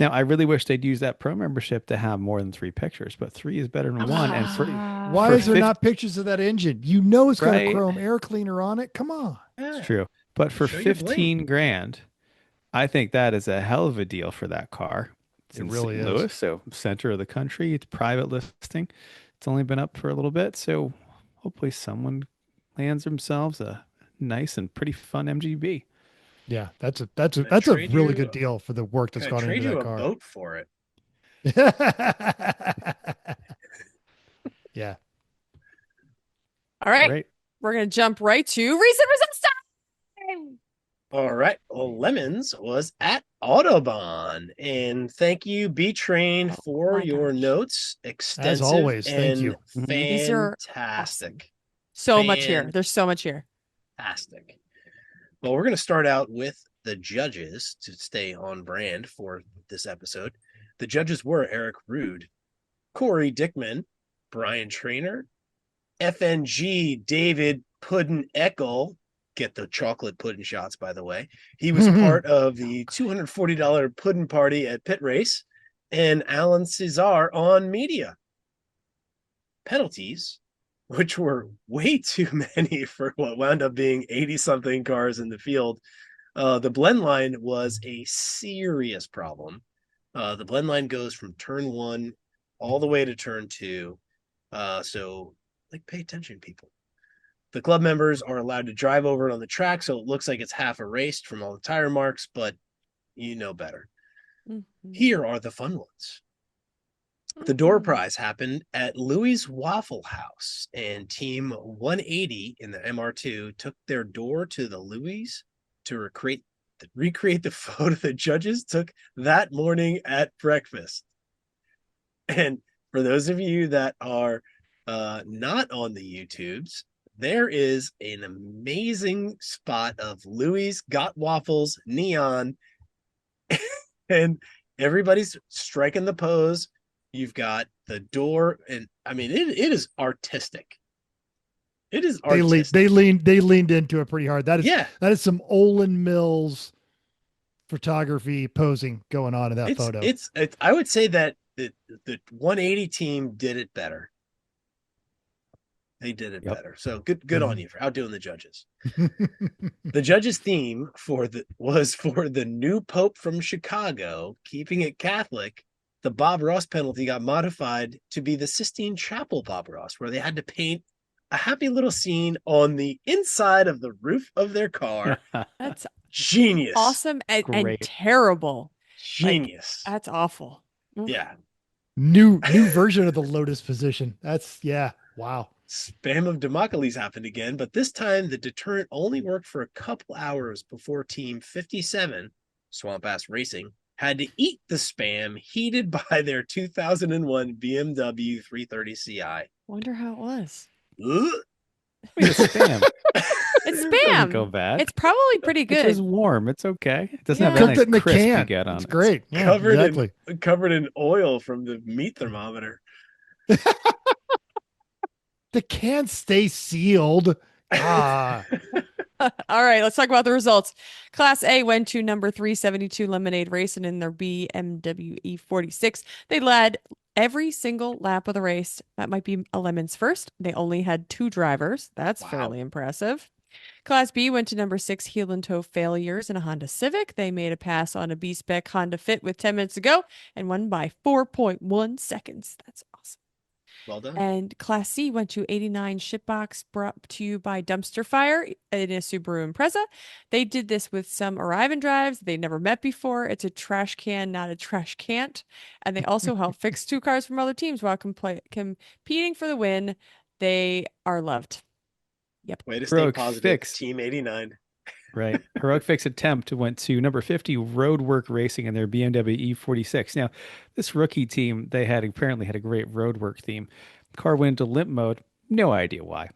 Now, I really wish they'd use that pro membership to have more than 3 pictures, but 3 is better than 1. And for Why for is there 50 not pictures of that engine? You know it's got a Right. chrome air cleaner on it. Come on. It's true. But for Show your bling. 15 grand, I think that is a hell of a deal for that car. It's It in really St. is. Louis, so center of the country. It's private listing. It's only been up for a little bit, so hopefully someone lands themselves a nice and pretty fun MGB. Yeah, that's a trade really you- good deal for the work that's Can I gone trade into you that a car. boat for it? Yeah. All right. Great. We're gonna jump right to recent results time. All right. Well, Lemons was at Autobahn. And thank you, B Train, for my your gosh. notes. Extensive always, thank and you. These are fantastic. So much here. There's so much here. Fantastic. Well, we're going to start out with the judges to stay on brand for this episode. The judges were Eric Rude, Corey Dickman, Brian Trainer, FNG David Puddin Eckel. Get the chocolate pudding shots, by the way. He was part of the $240 pudding party at Pit Race, and Alan Cesar on media. Penalties, which were way too many for what wound up being 80-something cars in the field. The blend line was a serious problem. The blend line goes from turn 1 all the way to turn 2. So, pay attention, people. The club members are allowed to drive over it on the track, so it looks like it's half erased from all the tire marks, but You know better. Mhm. Here are the fun ones. The door Mhm. prize happened at Louis' Waffle House, and Team 180 in the MR2 took their door to the Louis to recreate the photo the judges took that morning at breakfast. And for those of you that are not on the YouTubes, there is an amazing spot of Louis got waffles, neon, and everybody's striking the pose. You've got the door, and I mean it is artistic. It is artistic. They leaned into it pretty hard. Yeah, That is some Olin Mills photography posing going on in that photo. it's I would say that the 180 team did it better. They did it better. So good on you for outdoing the judges. The judges' theme was for the new Pope from Chicago, keeping it Catholic. The Bob Ross penalty got modified to be the Sistine Chapel Bob Ross, where they had to paint a happy little scene on the inside of the roof of their car. That's Genius. awesome and Great. terrible. Genius. Like, that's awful. Yeah. New version of the Lotus position. Wow. Spam of Democles happened again, but this time the deterrent only worked for a couple hours before Team 57, Swamp Ass Racing, had to eat the spam heated by their 2001 BMW 330 Ci. Wonder how it was. Ugh. It's spam. It's It doesn't go spam. bad. It's probably pretty It's just good. warm. It's okay. It doesn't Yeah. have a Cooked nice it in the crispy can. get on It's it. great. Yeah, exactly. Covered in oil from the meat thermometer. The can stay sealed. Ah. All right, let's talk about the results. Class A went to number 372 Lemonade Racing in their BMW E46. They led every single lap of the race. That might be a Lemons first. They only had 2 drivers. That's Wow. fairly impressive. Class B went to number 6 Heel and Toe Failures in a Honda Civic. They made a pass on a B-Spec Honda Fit with 10 minutes to go and won by 4.1 seconds. That's awesome. Well done. And Class C went to 89 Shipbox, brought to you by Dumpster Fire in a Subaru Impreza. They did this with some arrive and drives they never met before. It's a trash can, not a trash can't. And they also help fix 2 cars from other teams while competing for the win. They are loved. Yep. Way to stay Heroic positive. fix. Team 89. Right. Heroic Fix Attempt went to number 50 Roadwork Racing in their BMW E46. Now, this rookie team, they apparently had a great roadwork theme. Car went into limp mode. No idea why.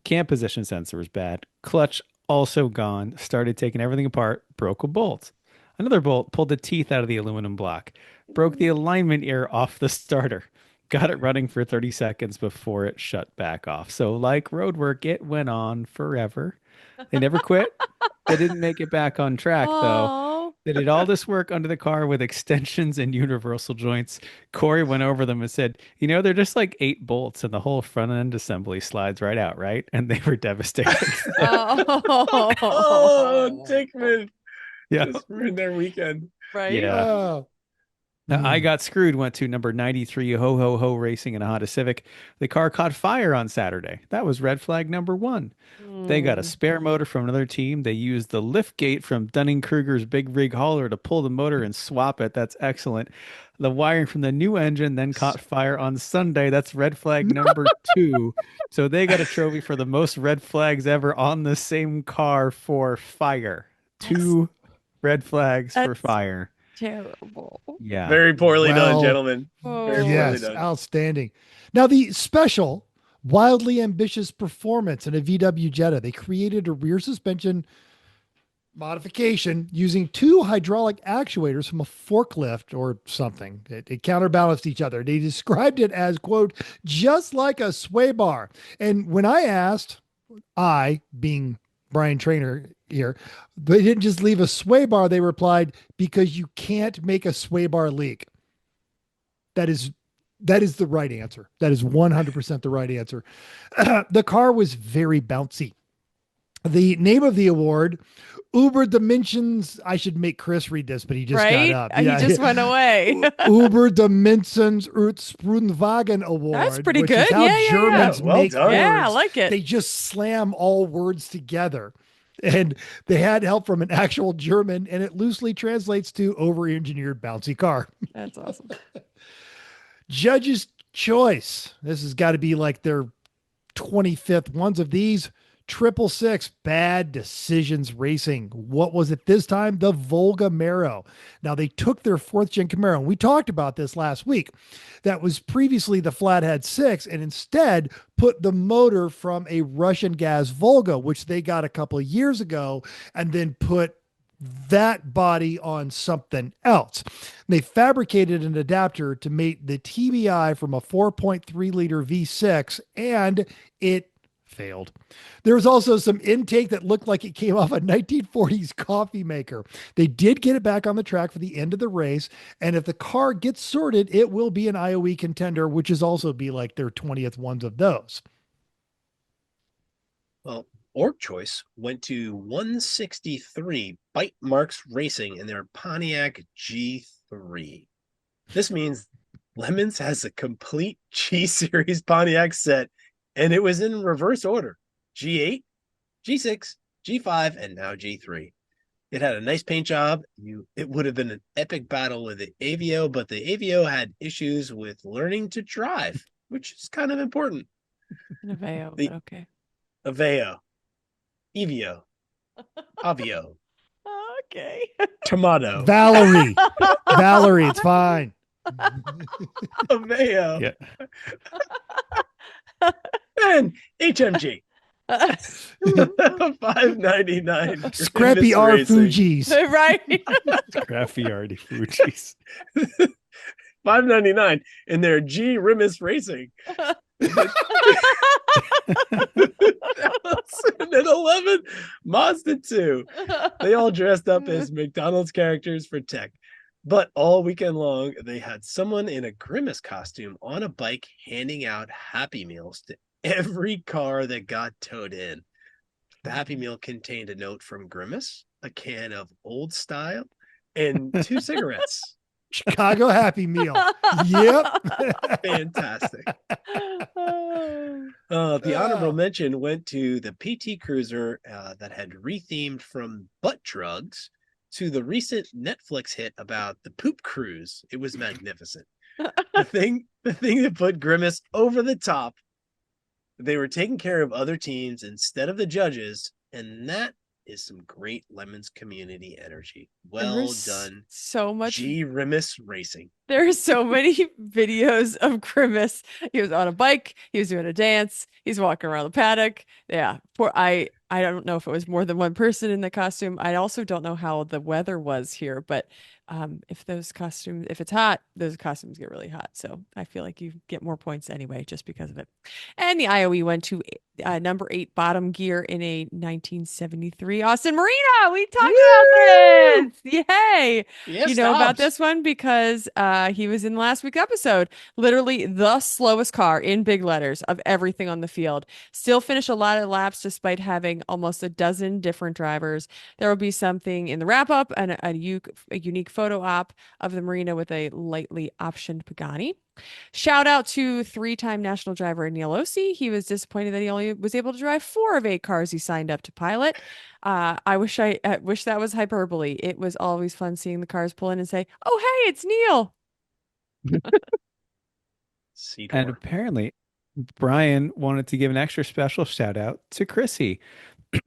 Cam position sensor was bad. Clutch also gone. Started taking everything apart. Broke a bolt. Another bolt pulled the teeth out of the aluminum block. Broke the alignment ear off the starter. Got it running for 30 seconds before it shut back off. So like roadwork, it went on forever. They never quit. They didn't make it back on track, though. Oh, They did all this work under the car with extensions and universal joints. Corey went over them and said, they're just like 8 bolts and the whole front end assembly slides right out, right? And they were devastated. Oh, Dickman. Yeah. Just ruined their weekend. right. Yeah. Oh. Now, I Got Screwed went to number 93 Ho Ho Ho Racing in a Honda Civic. The car caught fire on Saturday. That was red flag number 1. They got a spare motor from another team. They used the lift gate from Dunning-Kruger's big rig hauler to pull the motor and swap it. That's excellent. The wiring from the new engine then caught fire on Sunday. That's red flag number 2. So they got a trophy for the most red flags ever on the same car for fire. 2 red flags for That's fire. terrible. Yeah. Very poorly done, Well, gentlemen. Oh. Very poorly Yes, done. outstanding. Now, the special, wildly ambitious performance in a VW Jetta, they created a rear suspension modification using 2 hydraulic actuators from a forklift or something. It counterbalanced each other. They described it as, quote, just like a sway bar. And when I asked, I, being Brian Trainer here, they didn't just leave a sway bar. They replied, because you can't make a sway bar leak. That is the right answer. That is 100% the right answer. The car was very bouncy. The name of the award, Uber Dimensions. I should make Chris read this, but he just right? got up. He just went away. Uber Dimensions Ursprungwagen Award. That's pretty which is good. how Yeah, yeah, yeah. Germans Well make done. Yeah, I words. like it. They just slam all words together. And they had help from an actual German, and it loosely translates to over-engineered bouncy car. That's awesome. Judge's choice. This has got to be like their 25th ones of these. Triple six, bad decisions racing. What was it this time? The Volga Mero. Now they took their fourth gen Camaro, and we talked about this last week. That was previously the Flathead 6, and instead put the motor from a Russian gas Volga, which they got a couple of years ago, and then put that body on something else. They fabricated an adapter to mate the TBI from a 4.3 liter V6, and it failed. There was also some intake that looked like it came off a 1940s coffee maker. They did get it back on the track for the end of the race, and if the car gets sorted, it will be an IOE contender, which is also be like their 20th ones of those. Well, Orc choice went to 163 Bite Marks Racing in their Pontiac G3. This means Lemons has a complete G Series Pontiac set, and it was in reverse order: G8, G6, G5, and now G3. It had a nice paint job. It would have been an epic battle with the Aveo, but the Aveo had issues with learning to drive, which is kind of important. An Aveo, The but okay. Aveo, Evio, Avio, Okay. Tomato, Valerie, Valerie, it's fine. Aveo, Yeah. and HMG. 599 Scrappy Grimace R Racing. Fuji's. Right. Scrappy already Fuji's. 599 in their G Rimis Racing. And then 11 Mazda 2. They all dressed up as McDonald's characters for tech. But all weekend long, they had someone in a Grimace costume on a bike handing out Happy Meals to every car that got towed in. The Happy Meal contained a note from Grimace, a can of Old Style, and 2 cigarettes. Chicago Happy Meal. Yep. Fantastic. The honorable mention went to the PT Cruiser that had rethemed from butt drugs to the recent Netflix hit about the poop cruise. It was magnificent. The thing that put Grimace over the top, they were taking care of other teams instead of the judges, and that is some great Lemons community energy. Well done. So much G Rimis Racing. There are so many videos of Grimace. He was on a bike. He was doing a dance. He's walking around the paddock. Yeah. I don't know if it was more than one person in the costume. I also don't know how the weather was here, but if it's hot, those costumes get really hot. So I feel like you get more points anyway, just because of it. And the IOE went to number 8 bottom gear in a 1973 Austin Marina. We talked about this. Yay. Yes, You know about this one because he was in last week's episode. Literally the slowest car in big letters of everything on the field. Still finished a lot of laps despite having almost a dozen different drivers. There will be something in the wrap up and a unique photo op of the Marina with a lightly optioned Pagani. Shout out to 3-time national driver Neil Osi. He was disappointed that he only was able to drive 4 of 8 cars he signed up to pilot. I wish that was hyperbole. It was always fun seeing the cars pull in and say, "Oh, hey, it's Neil." And apparently, Brian wanted to give an extra special shout out to Chrissy.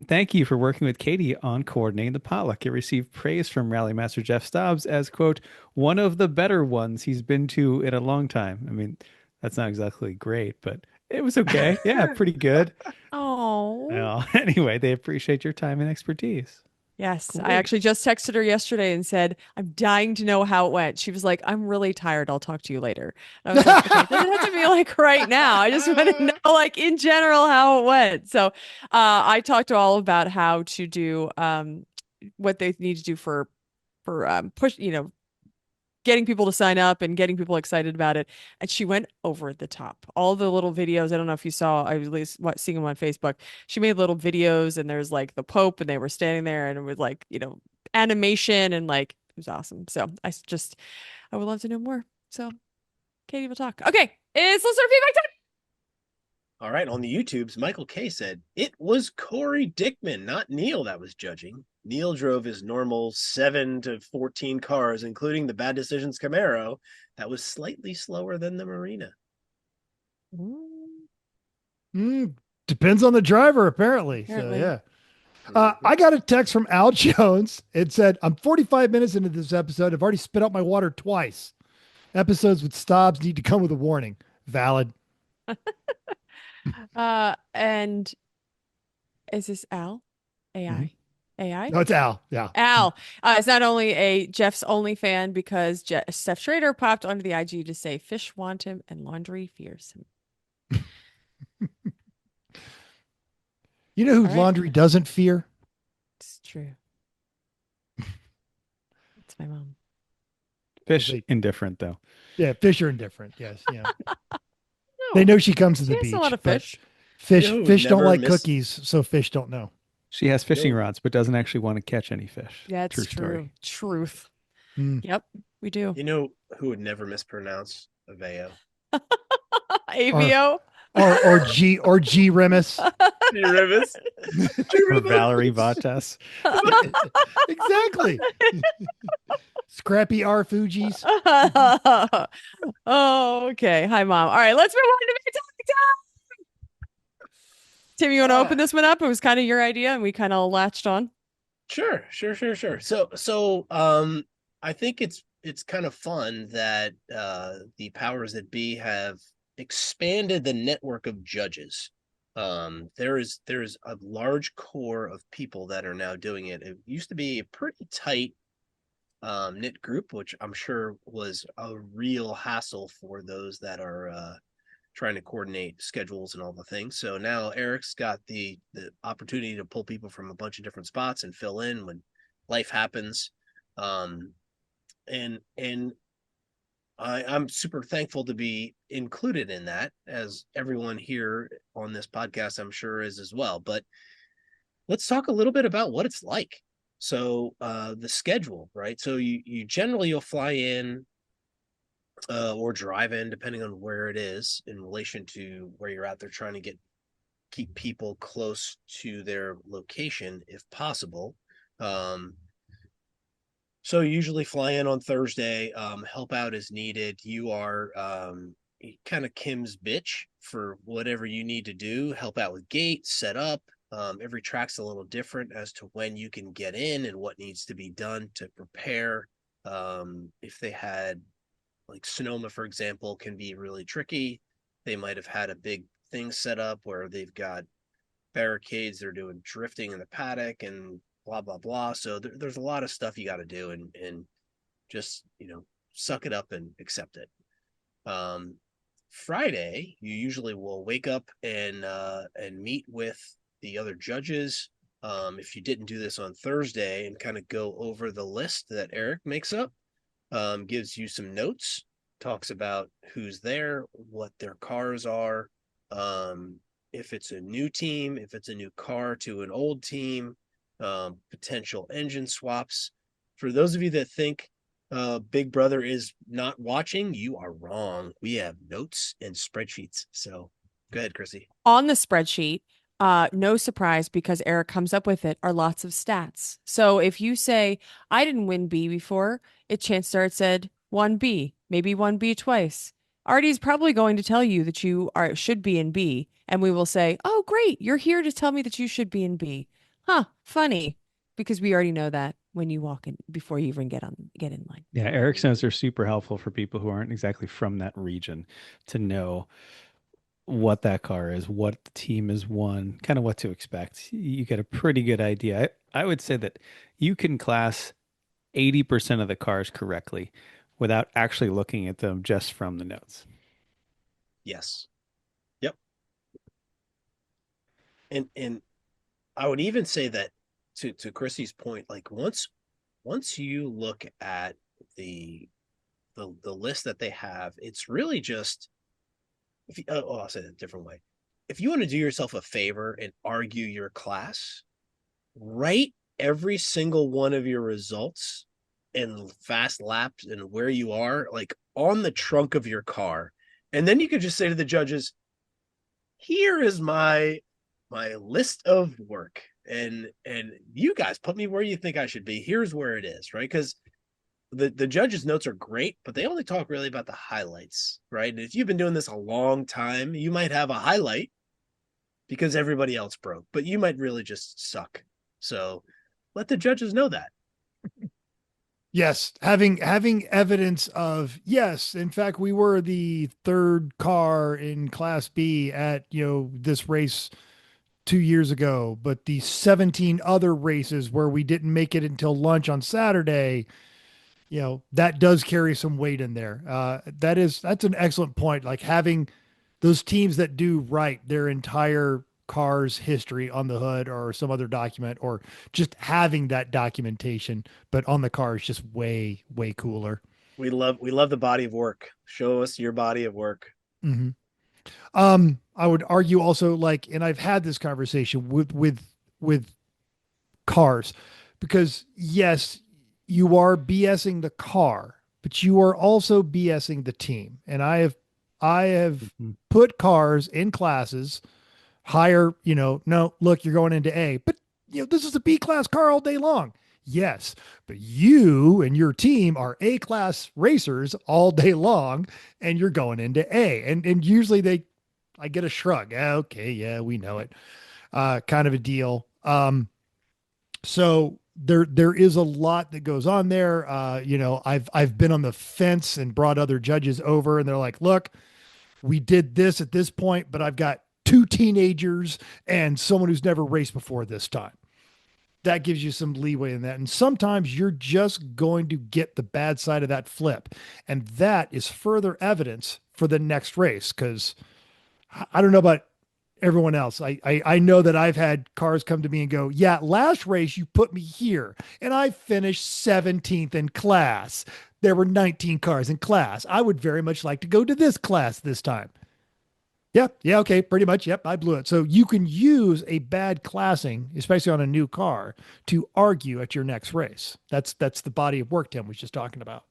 Thank you for working with Katie on coordinating the potluck. It received praise from Rally Master Jeff Stobbs as, quote, one of the better ones he's been to in a long time. I mean, that's not exactly great, but it was okay. Yeah, pretty good. Oh. Well, anyway, they appreciate your time and expertise. Yes, Cool. I actually just texted her yesterday and said, "I'm dying to know how it went." She was like, "I'm really tired. I'll talk to you later." And I was like, "Okay, it doesn't have to be like right now. I just want to know, like in general, how it went." So, I talked to all about how to do what they need to do for push, getting people to sign up and getting people excited about it. And she went over the top. All the little videos, I don't know if you saw, I was at least seeing them on Facebook. She made little videos and there's like the Pope and they were standing there and it was like, animation and like, it was awesome. So I would love to know more. So Katie will talk. Okay. It's listener feedback time. All right, on the YouTubes, Michael K said it was Corey Dickman, not Neil, that was judging. Neil drove his normal 7 to 14 cars, including the Bad Decisions Camaro, that was slightly slower than the Marina. Depends on the driver, apparently. Apparently. So, yeah. I got a text from Al Jones. It said, I'm 45 minutes into this episode. I've already spit out my water twice. Episodes with stops need to come with a warning. Valid. And is this Al? AI? AI? No, it's Al. Yeah. Al is not only a Jeff's only fan because Steph Schrader popped onto the IG to say fish want him and laundry fears him. You know who All right. laundry doesn't fear? It's true. It's my mom. Fish indifferent though. Yeah, fish are indifferent. Yes. Yeah. No, They know she comes to she the has beach. a lot of but fish. Fish, You know who fish don't never like miss- cookies, so fish don't know. She has fishing No. rods, but doesn't actually want to catch any fish. Yeah, it's True true. story. Truth. Mm. Yep, we do. You know who would never mispronounce Aveo? Avio. Or G Remus. Rivas. Or Valerie Vatas. Exactly. Scrappy R Fuji's. Oh, okay. Hi, Mom. All right, let's move on to topic time. Tim, you want to open this one up? It was kind of your idea, and we kind of latched on. Sure. So I think it's kind of fun that the powers that be have expanded the network of judges. There's a large core of people that are now doing it. It used to be a pretty tight knit group, which I'm sure was a real hassle for those that are trying to coordinate schedules and all the things. So now Eric's got the opportunity to pull people from a bunch of different spots and fill in when life happens. And I'm super thankful to be included in that, as everyone here on this podcast I'm sure is as well. But let's talk a little bit about what it's like. So the schedule, right? So you generally you'll fly in or drive in, depending on where it is in relation to where you're at. They're trying to keep people close to their location if possible. So you usually fly in on Thursday, help out as needed. You are kind of Kim's bitch for whatever you need to do, help out with gates, set up. Every track's a little different as to when you can get in and what needs to be done to prepare. If they had, like Sonoma, for example, can be really tricky. They might have had a big thing set up where they've got barricades, they're doing drifting in the paddock and blah, blah, blah. So there's a lot of stuff you got to do and just, suck it up and accept it. Friday, you usually will wake up and meet with the other judges. If you didn't do this on Thursday, and kind of go over the list that Eric makes up, gives you some notes, talks about who's there, what their cars are, if it's a new team, if it's a new car to an old team, potential engine swaps. For those of you that think Big Brother is not watching, you are wrong. We have notes and spreadsheets. So go ahead, Chrissy. On the spreadsheet, no surprise because Eric comes up with it, are lots of stats. So if you say, I didn't win B before, chances are it said 1B, maybe 1B twice. Artie's probably going to tell you that you should be in B, and we will say, oh, great, you're here to tell me that you should be in B. Huh, funny, because we already know that when you walk in before you even get in line. Yeah, Eric says they're super helpful for people who aren't exactly from that region to know what that car is, what the team has won, kind of what to expect. You get a pretty good idea. I would say that you can class 80% of the cars correctly without actually looking at them just from the notes. Yes. Yep. And I would even say that to Chrissy's point, like once you look at the list that they have, it's really just I'll say it a different way. If you want to do yourself a favor and argue your class, write every single one of your results and fast laps and where you are, like on the trunk of your car. And then you could just say to the judges, here is my list of work, and you guys put me where you think I should be. Here's where it is, right? Because the judges' notes are great, but they only talk really about the highlights, right? And if you've been doing this a long time, you might have a highlight because everybody else broke, but you might really just suck. So let the judges know that. Yes, having evidence of yes, in fact, we were the third car in Class B at this race 2 years ago, but the 17 other races where we didn't make it until lunch on Saturday, that does carry some weight in there. That's an excellent point. Like having those teams that do write their entire car's history on the hood or some other document, or just having that documentation, but on the car is just way, way cooler. We love the body of work. Show us your body of work. Mm-hmm. I would argue also, like, and I've had this conversation with cars, because yes, you are BSing the car, but you are also BSing the team. And I have put cars in classes higher, no, look, you're going into A, but this is a B class car all day long. Yes, but you and your team are A class racers all day long, and you're going into A. And usually I get a shrug. Okay, yeah, we know it. Kind of a deal. So there is a lot that goes on there. I've been on the fence and brought other judges over, and they're like, look, we did this at this point, but I've got two teenagers and someone who's never raced before this time. That gives you some leeway in that. And sometimes you're just going to get the bad side of that flip. And that is further evidence for the next race. Cause I don't know about everyone else. I know that I've had cars come to me and go, yeah, last race you put me here and I finished 17th in class. There were 19 cars in class. I would very much like to go to this class this time. Yep. Yeah. Okay. Pretty much. Yep. I blew it. So you can use a bad classing, especially on a new car, to argue at your next race. That's the body of work Tim was just talking about.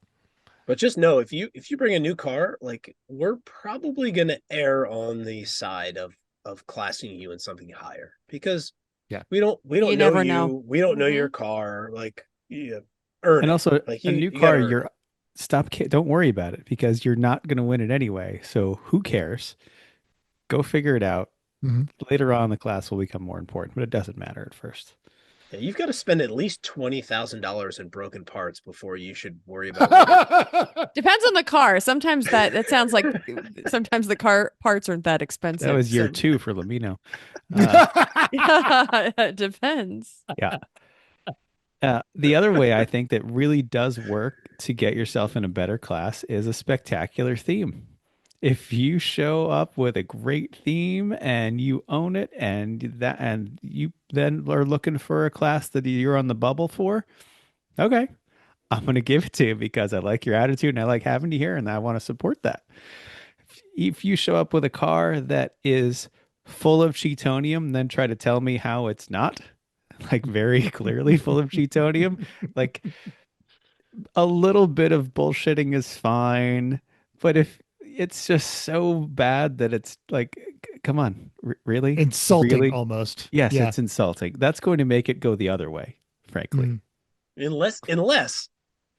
But just know if you bring a new car, like we're probably gonna err on the side of classing you in something higher because Yeah. we don't You know never you. know. We don't know Mhm. your car. Like earn And it. also Like a you new you car, gotta earn it. don't worry about it because you're not going to win it anyway. So who cares? Go figure it out. Mhm. Later on, the class will become more important, but it doesn't matter at first. Yeah, you've got to spend at least $20,000 in broken parts before you should worry about winning. Depends on the car. Sometimes that sounds like sometimes the car parts aren't that That expensive. was year So 2 for Lamino. Uh, it depends. yeah. The other way I think that really does work to get yourself in a better class is a spectacular theme. If you show up with a great theme and you own it and you then are looking for a class that you're on the bubble for, okay, I'm going to give it to you because I like your attitude and I like having you here and I want to support that. If you show up with a car that is full of cheatonium, then try to tell me how it's not, like very clearly full of cheatonium, like a little bit of bullshitting is fine, but if it's just so bad that it's like, come on, really? Insulting Really? almost. Yes, Yeah. it's insulting. That's going to make it go the other way, frankly. Mm. Unless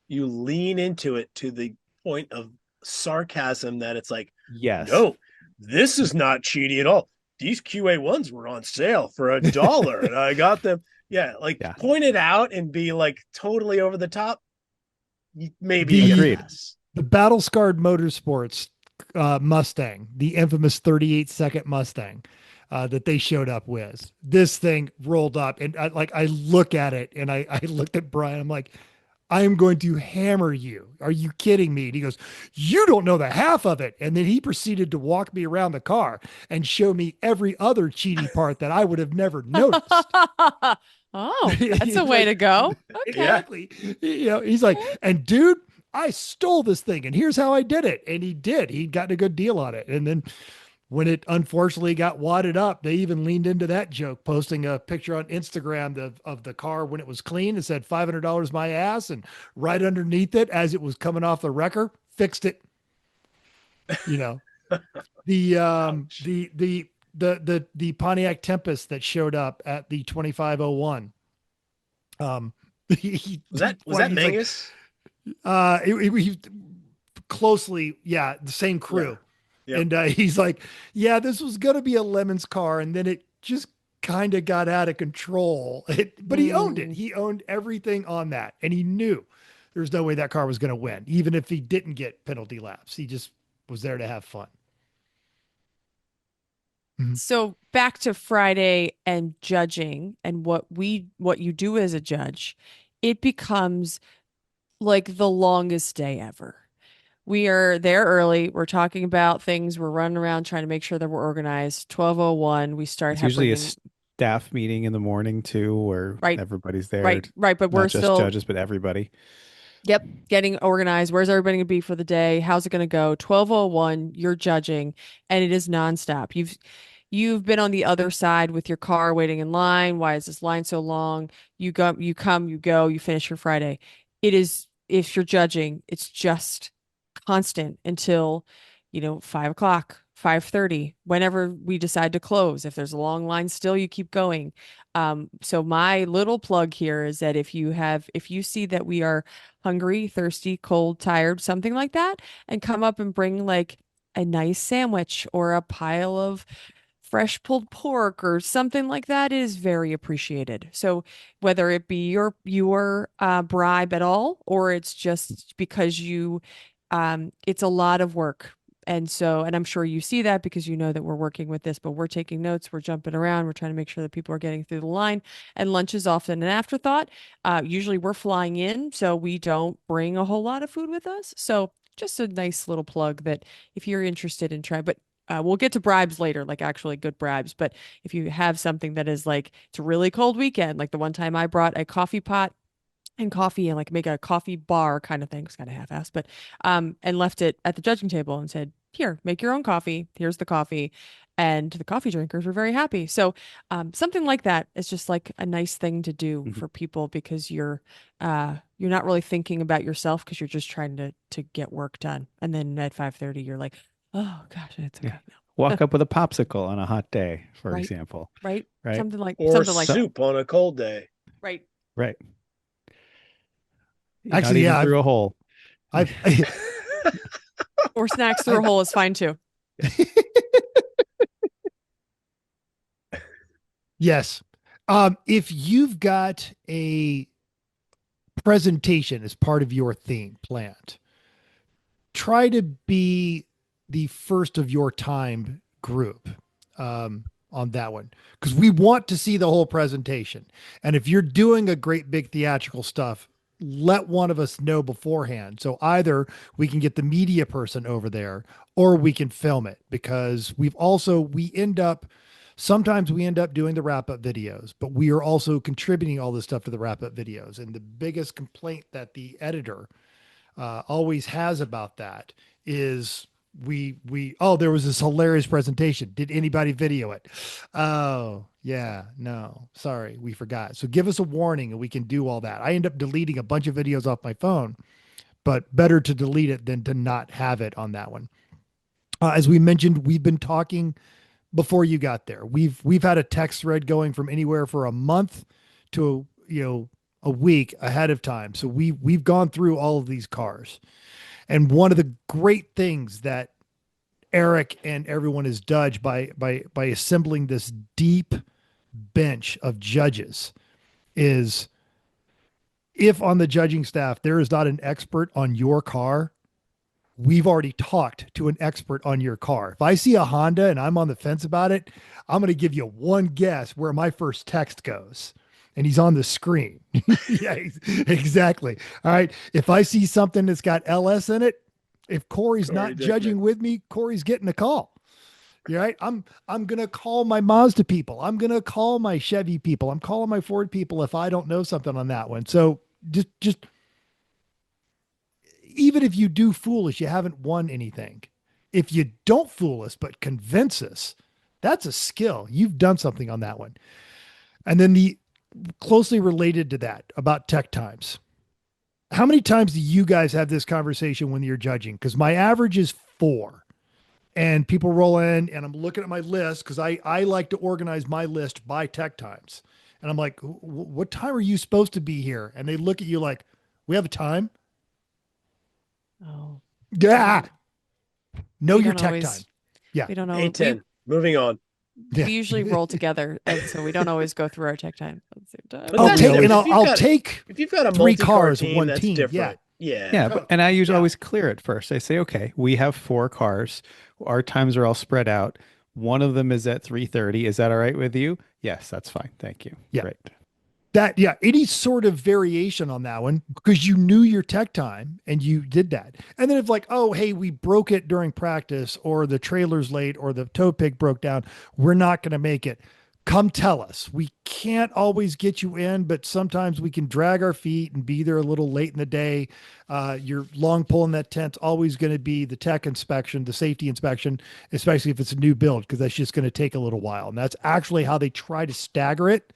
you lean into it to the point of sarcasm that it's like, Yes. no, this is not cheating at all. These QA1s were on sale for $1 and I got them. Yeah, like Yeah. point it out and be like totally over the top. Maybe you get a Agreed. pass. The battle scarred motorsports Mustang, the infamous 38-second Mustang that they showed up with. This thing rolled up, and I look at it, and I looked at Brian. I'm like, I am going to hammer you. Are you kidding me? And he goes, you don't know the half of it. And then he proceeded to walk me around the car and show me every other cheaty part that I would have never noticed. Oh, that's He's a way like, to go. Okay. exactly. He's like, and dude, I stole this thing and here's how I did it. And he did. He'd gotten a good deal on it. And then when it unfortunately got wadded up, they even leaned into that joke, posting a picture on Instagram of the car when it was clean. It said $500 my ass. And right underneath it, as it was coming off the wrecker, fixed it. You know, the Ouch. the Pontiac Tempest that showed up at the 2501. Was that he's like, Mangus? he closely, yeah, the same Yeah. crew. Yep. And he's like, yeah, this was going to be a Lemons car. And then it just kind of got out of control. But he owned it. Mm. He owned everything on that. And he knew there's no way that car was going to win, even if he didn't get penalty laps. He just was there to have fun. Mhm. So back to Friday and judging and what you do as a judge, it becomes like the longest day ever. We are there early. We're talking about things. We're running around trying to make sure that we're organized. 12:01, we start It's usually a bringing staff meeting in the morning too, where right, everybody's there, right. But we're not just still, judges, but everybody. yep, getting organized. Where's everybody going to be for the day? How's it going to go? 12:01, you're judging, and it is nonstop. You've been on the other side with your car waiting in line. Why is this line so long? You come, you go, you finish your Friday. It is, if you're judging, it's just constant until, 5 o'clock, 5:30, whenever we decide to close. If there's a long line still, you keep going. So my little plug here is that if you see that we are hungry, thirsty, cold, tired, something like that, and come up and bring like a nice sandwich or a pile of fresh pulled pork or something like that is very appreciated. So whether it be your bribe at all, or it's just because it's a lot of work. And I'm sure you see that because you know that we're working with this, but we're taking notes, we're jumping around, we're trying to make sure that people are getting through the line. And lunch is often an afterthought. Usually we're flying in, so we don't bring a whole lot of food with us. So just a nice little plug that if you're interested in trying, but we'll get to bribes later, like actually good bribes. But if you have something that is like, it's a really cold weekend, like the one time I brought a coffee pot and coffee and like make a coffee bar kind of thing. It's kind of half-assed, but and left it at the judging table and said, "Here, make your own coffee. Here's the coffee." And the coffee drinkers were very happy. So something like that is just like a nice thing to do Mhm. for people because you're not really thinking about yourself because you're just trying to get work done. And then at 5:30, you're like, "Oh gosh, it's Yeah. okay now." Walk up with a popsicle on a hot day, for Right, example. right, Right. Or something like So, that. soup on a cold day. Right. right. Not Actually, even yeah, through a hole. I've Or snacks through a I've hole is fine too. yes. If you've got a presentation as part of your theme planned, try to be the first of your time group on that one because we want to see the whole presentation. And if you're doing a great big theatrical stuff, let one of us know beforehand. So either we can get the media person over there or we can film it because we end up sometimes we end up doing the wrap up videos, but we are also contributing all this stuff to the wrap up videos. And the biggest complaint that the editor always has about that is there was this hilarious presentation. Did anybody video it? Oh yeah, no, sorry, we forgot. So give us a warning and we can do all that. I end up deleting a bunch of videos off my phone, but better to delete it than to not have it on that one. As we mentioned, we've been talking before you got there. We've had a text thread going from anywhere for a month to a week ahead of time. So we've gone through all of these cars. And one of the great things that Eric and everyone has done by assembling this deep bench of judges is if on the judging staff there is not an expert on your car, we've already talked to an expert on your car. If I see a Honda and I'm on the fence about it, I'm going to give you one guess where my first text goes. And he's on the screen. Yeah, exactly. All right. If I see something that's got LS in it, if Corey's Corey not judging Dickman. with me, Corey's getting a call. You're right. I'm gonna call my Mazda people. I'm gonna call my Chevy people. I'm calling my Ford people if I don't know something on that one. So just even if you do fool us, you haven't won anything. If you don't fool us but convince us, that's a skill. You've done something on that one. And then the closely related to that about tech times. How many times do you guys have this conversation when you're judging? Because my average is 4. and people roll in, and I'm looking at my list because I like to organize my list by tech times. And I'm like, what time are you supposed to be here? And they look at you like, we have a time? Oh, Yeah. Know we your don't tech time. always. Yeah. We don't know. 8:10. Moving on. Yeah. We usually roll together, and so we don't always go through our tech time at the same time. But I'll that's take, and different. I'll take If you've got a 3 cars, team, one that's team. Yeah. different. Yeah. Yeah, but, and I usually Yeah. always clear it first. I say, okay, we have 4 cars. Our times are all spread out. One of them is at 3:30. Is that all right with you? Yes, that's fine. Thank you. Yeah. Great. Yeah, any sort of variation on that one because you knew your tech time and you did that. And then if like, oh, hey, we broke it during practice or the trailer's late or the tow pig broke down, we're not going to make it. Come tell us. We can't always get you in, but sometimes we can drag our feet and be there a little late in the day. Your long pull in that tent's always going to be the tech inspection, the safety inspection, especially if it's a new build, because that's just going to take a little while. And that's actually how they try to stagger it,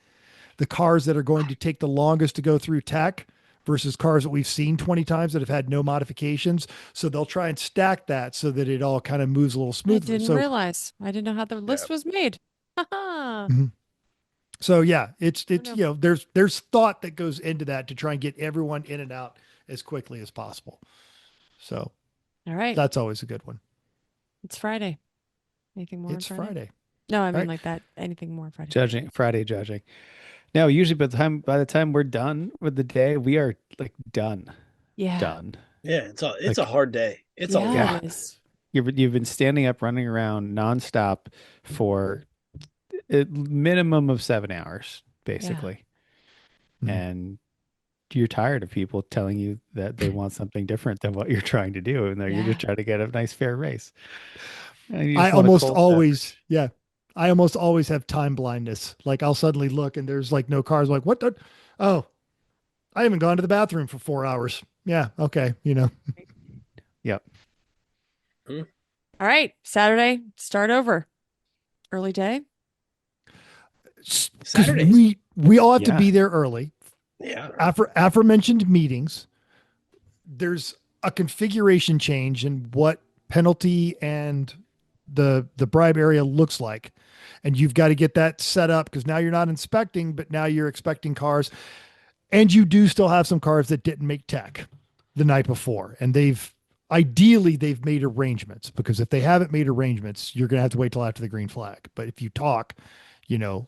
the cars that are going to take the longest to go through tech versus cars that we've seen 20 times that have had no modifications. So they'll try and stack that so that it all kind of moves a little I smoother. didn't So, realize. I didn't know how the list was made. Haha. mhm. So yeah, it's Oh, no. there's thought that goes into that to try and get everyone in and out as quickly as possible. So All right. that's always a good one. It's Friday. Anything more on It's Friday. No, I mean Right. like that. Anything more on Friday? Judging Friday judging. Now, usually by the time we're done with the day, we are like done. Yeah. Done. Yeah, it's a Like, hard day. It's a Yeah, Yeah. lot. it is. You've been standing up, running around nonstop for a minimum of 7 hours, basically. Mhm. And you're tired of people telling you that they want something different than what you're trying to do, and that you're just Yeah. trying to get a nice fair race. And you I just want a almost cold always, beverage. yeah, I almost always have time blindness. Like I'll suddenly look and there's like no cars. Like what the? Oh, I haven't gone to the bathroom for 4 hours. Yeah. Okay. Yep. All right. Saturday, start over. Early day. Because Saturdays. we all have to Yeah. be there early. Yeah. Aforementioned meetings. There's a configuration change in what penalty and the bribe area looks like, and you've got to get that set up because now you're not inspecting, but now you're expecting cars, and you do still have some cars that didn't make tech the night before, and they've made arrangements, because if they haven't made arrangements, you're going to have to wait till after the green flag. But if you talk, you know,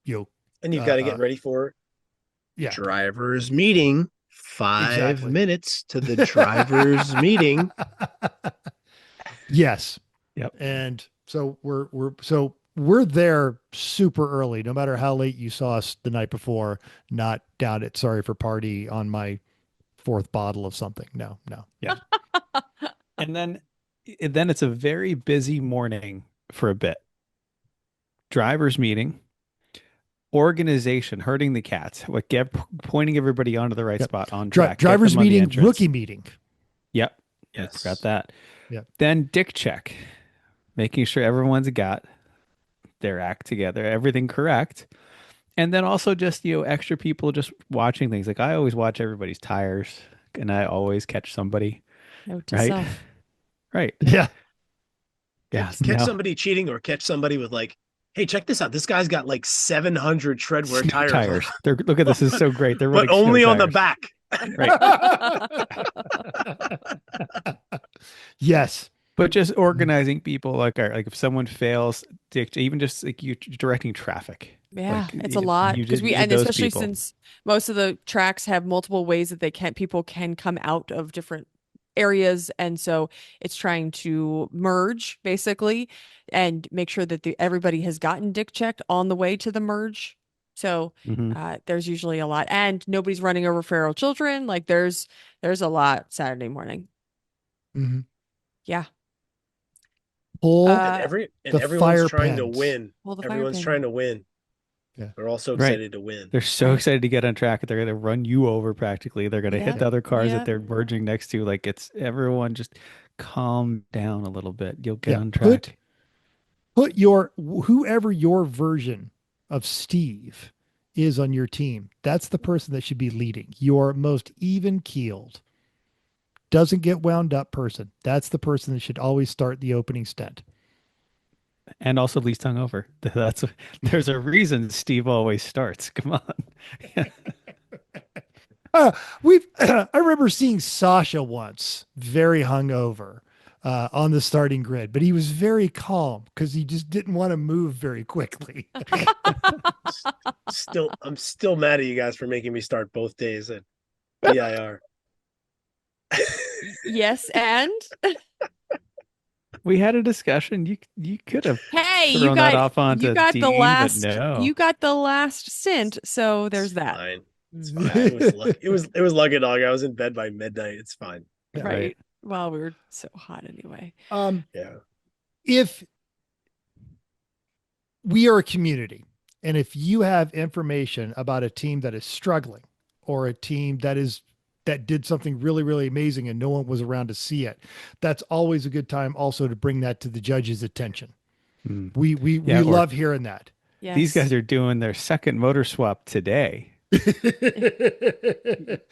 you know, And you've got to get uh, ready for yeah, driver's meeting. 5 exactly. minutes to the driver's meeting. Yes. Yep. And so we're there super early, no matter how late you saw us the night before, not down at Sorry for Party on my 4th bottle of something. No. Yeah. And then it's a very busy morning for a bit. Drivers meeting, organization, herding the cats, like pointing everybody onto the right Yep. spot on track. Get Drivers them on the meeting, entrance. rookie meeting. Yep. Yes. Got that. Yep. Then dick check, making sure everyone's got their act together, everything correct. And then also just, extra people just watching things. Like I always watch everybody's tires, and I always catch somebody, Note to right? self. Right. Yeah. Yeah. Catch No. somebody cheating or catch somebody with like, hey, check this out. This guy's got like 700 treadwear Snow tires. tires. Look at this. This is so great. They're but running snow only on the tires. back. Right. Yes. But just organizing people, like if someone fails, even just like you directing traffic. Yeah, Like, it's a lot you because did and those especially people. since most of the tracks have multiple ways that people can come out of different areas, and so it's trying to merge basically and make sure that everybody has gotten dick checked on the way to the merge. So Mhm. there's usually a lot, and nobody's running over feral children. Like there's a lot Saturday morning. Mhm. Yeah. Pull Uh, the everyone's fire trying to pens. win. Well, the fire Everyone's pin. trying to win. Yeah. They're all so Right. excited to win. They're so Right. excited to get on track. They're going to run you over practically. They're going to hit Yep. the other cars that Yep. they're merging next to. Like it's everyone just calm down a little bit. You'll get Yeah. on track. Put whoever your version of Steve is on your team. That's the person that should be leading. Your most even keeled. doesn't get wound up person. That's the person that should always start the opening stint. And also least hungover. There's a reason Steve always starts. Come on. I remember seeing Sasha once, very hungover, on the starting grid, but he was very calm because he just didn't want to move very quickly. I'm still mad at you guys for making me start both days at BIR. Yes, and We had a discussion. You could have hey, thrown that off onto you got Dean, the but last no. you got the last stint, so there's that. Fine. It's fine. It was lucky dog. I was in bed by midnight. It's fine. Right. Well, we were so hot anyway. Yeah. If we are a community, and if you have information about a team that is struggling or a team that did something really, really amazing and no one was around to see it, that's always a good time also to bring that to the judge's attention. We love hearing that. Yes. These guys are doing their second motor swap today.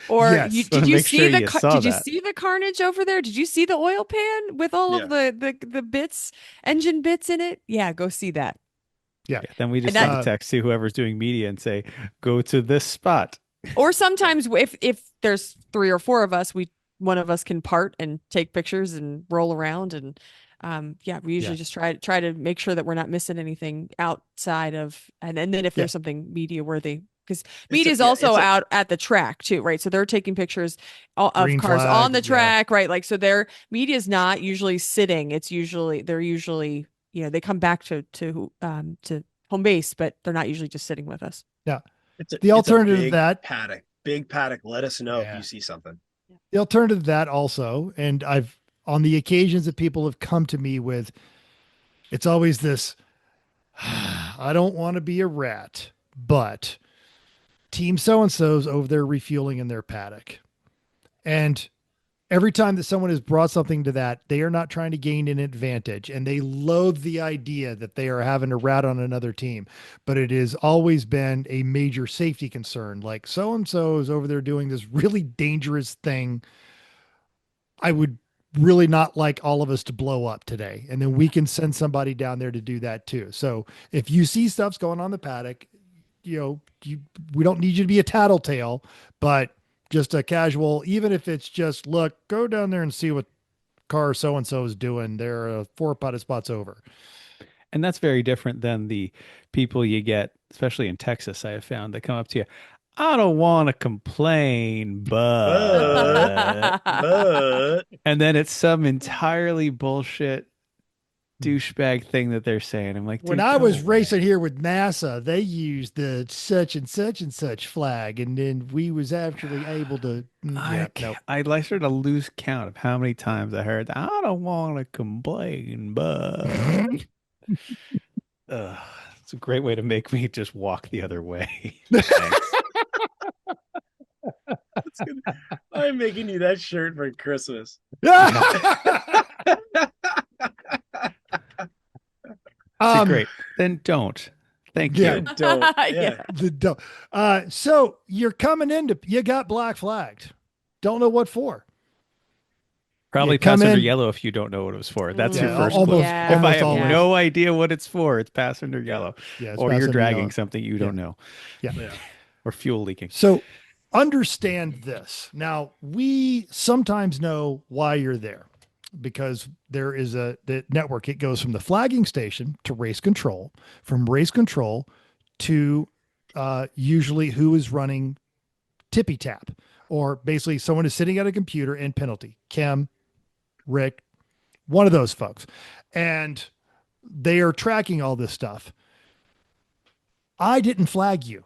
Or Yes. did you see Did you see the carnage over there? Did you see the oil pan with all of the bits, engine bits in it? Yeah, go see that. Yeah. Then we just And send a text to whoever's doing media and say, go to this spot. Or sometimes if there's 3 or 4 of us, one of us can part and take pictures and roll around, and we usually just try to make sure that we're not missing anything outside of, and then if there's something media worthy, because media is also out at the track too, right? So they're taking pictures of Green cars flag, on the track, right? Like, so their media is not usually sitting. They're usually they come back to home base, but they're not usually just sitting with us. Yeah. The alternative to that, big paddock. Let us know if you see something. The alternative to that also, and I've, on the occasions that people have come to me with, it's always this, I don't want to be a rat, but team so-and-so's over there refueling in their paddock. And every time that someone has brought something to that, they are not trying to gain an advantage, and they loathe the idea that they are having to rat on another team. But it has always been a major safety concern. Like, so-and-so is over there doing this really dangerous thing. I would really not like all of us to blow up today. And then we can send somebody down there to do that too. So if you see stuff's going on the paddock, we don't need you to be a tattletale, but just a casual, even if it's just, look, go down there and see what car so-and-so is doing. They're 4 potted spots over. And that's very different than the people you get, especially in Texas, I have found, that come up to you. I don't want to complain, but and then it's some entirely bullshit douchebag thing that they're saying. I'm like, when I was racing here with NASA, they used the such and such flag, and then we was actually able to. I started to lose count of how many times I heard, I don't want to complain, but it's a great way to make me just walk the other way. I'm making you that shirt for Christmas. Great. Then don't. Thank you. Don't. Don't. So you're coming into, you got black flagged. Don't know what for. Probably passenger yellow if you don't know what it was for. That's your first clue. If I have no idea what it's for, it's passenger yellow. Yeah, or you're dragging something you don't know. Yeah. Or fuel leaking. So understand this. Now, we sometimes know why you're there, because there is the network. It goes from the flagging station to race control, from race control to usually who is running tippy tap, or basically someone is sitting at a computer in penalty. Kim, Rick, one of those folks. And they are tracking all this stuff. I didn't flag you.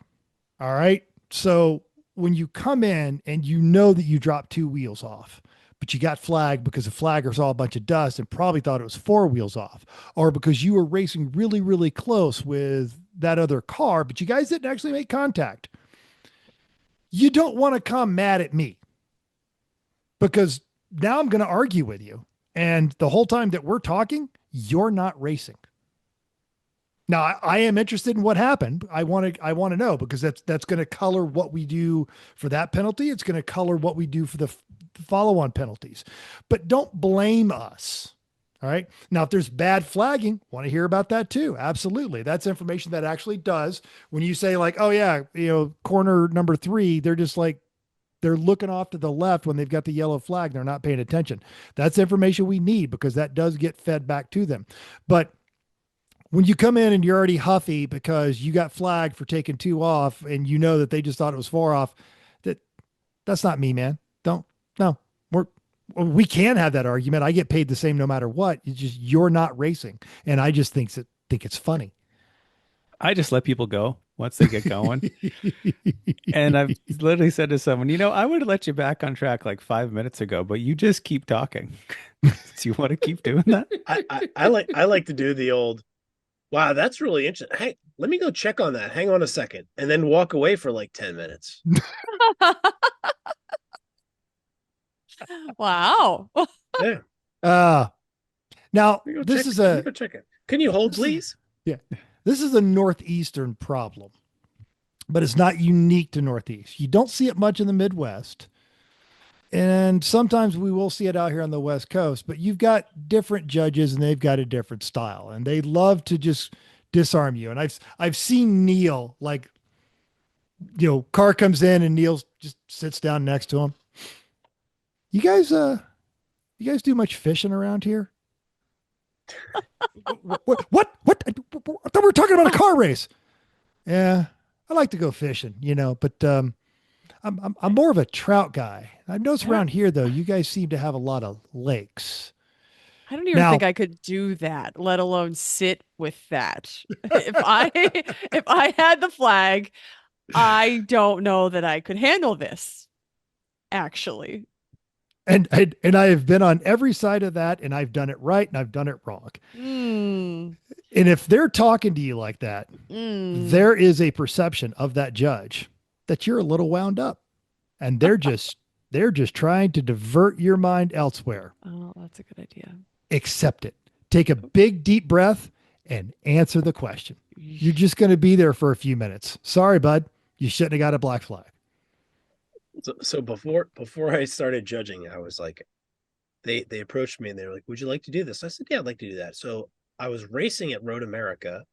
All right. So when you come in and you know that you dropped 2 wheels off, but you got flagged because the flagger saw a bunch of dust and probably thought it was 4 wheels off, or because you were racing really, really close with that other car, but you guys didn't actually make contact. You don't want to come mad at me, because now I'm going to argue with you. And the whole time that we're talking, you're not racing. Now, I am interested in what happened. I want to know, because that's going to color what we do for that penalty. It's going to color what we do for follow on penalties. But don't blame us. All right. Now, if there's bad flagging, want to hear about that too. Absolutely. That's information that actually does. When you say, like, oh, yeah, corner number 3, they're just like, they're looking off to the left when they've got the yellow flag. They're not paying attention. That's information we need because that does get fed back to them. But when you come in and you're already huffy because you got flagged for taking 2 off and you know that they just thought it was 4 off, that's not me, man. Don't, no, we can have that argument. I get paid the same no matter what. It's just, you're not racing. And I just think it's funny. I just let people go once they get going. And I've literally said to someone, I would have let you back on track like 5 minutes ago, but you just keep talking. Do you want to keep doing that? I like to do the old, wow, that's really interesting. Hey, let me go check on that. Hang on a second. And then walk away for like 10 minutes. Wow. Yeah. Now Let me go this check, is let me a, go check it. Can you hold, please? yeah, this is a Northeastern problem, but it's not unique to Northeast. You don't see it much in the Midwest. And sometimes we will see it out here on the West Coast, but you've got different judges and they've got a different style and they love to just disarm you. And I've seen Neil, like, car comes in and Neil just sits down next to him. You guys do much fishing around here? What? I thought we were talking about a car race. Yeah, I like to go fishing, but I'm more of a trout guy. I've noticed around here though, you guys seem to have a lot of lakes. I don't even Now, think I could do that, let alone sit with that. If I had the flag, I don't know that I could handle this, actually. and I have been on every side of that, and I've done it right and I've done it wrong. Mm, And if they're talking to you like that, mm. there is a perception of that judge that you're a little wound up, and they're just trying to divert your mind elsewhere. Oh, that's a good idea. Accept it. Take a big deep breath and answer the question. You're just going to be there for a few minutes. Sorry, bud. You shouldn't have got a black flag. So before I started judging, I was like, they approached me and they were like, "Would you like to do this?" I said, "Yeah, I'd like to do that." So I was racing at Road America,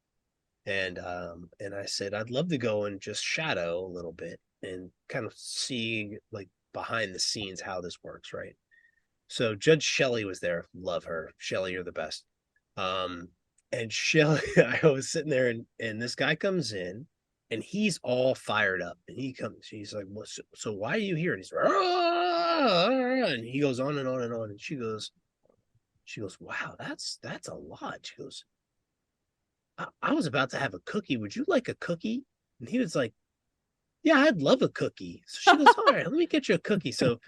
and I said I'd love to go and just shadow a little bit and kind of see like behind the scenes how this works, right? So Judge Shelley was there. Love her. Shelley, you're the best. And Shelley, I was sitting there and this guy comes in and he's all fired up. And he's like, well, so why are you here? And he's like, and he goes on and on and on. And she goes, wow, that's a lot. She goes, I was about to have a cookie. Would you like a cookie? And he was like, yeah, I'd love a cookie. So she goes, all right, let me get you a cookie. So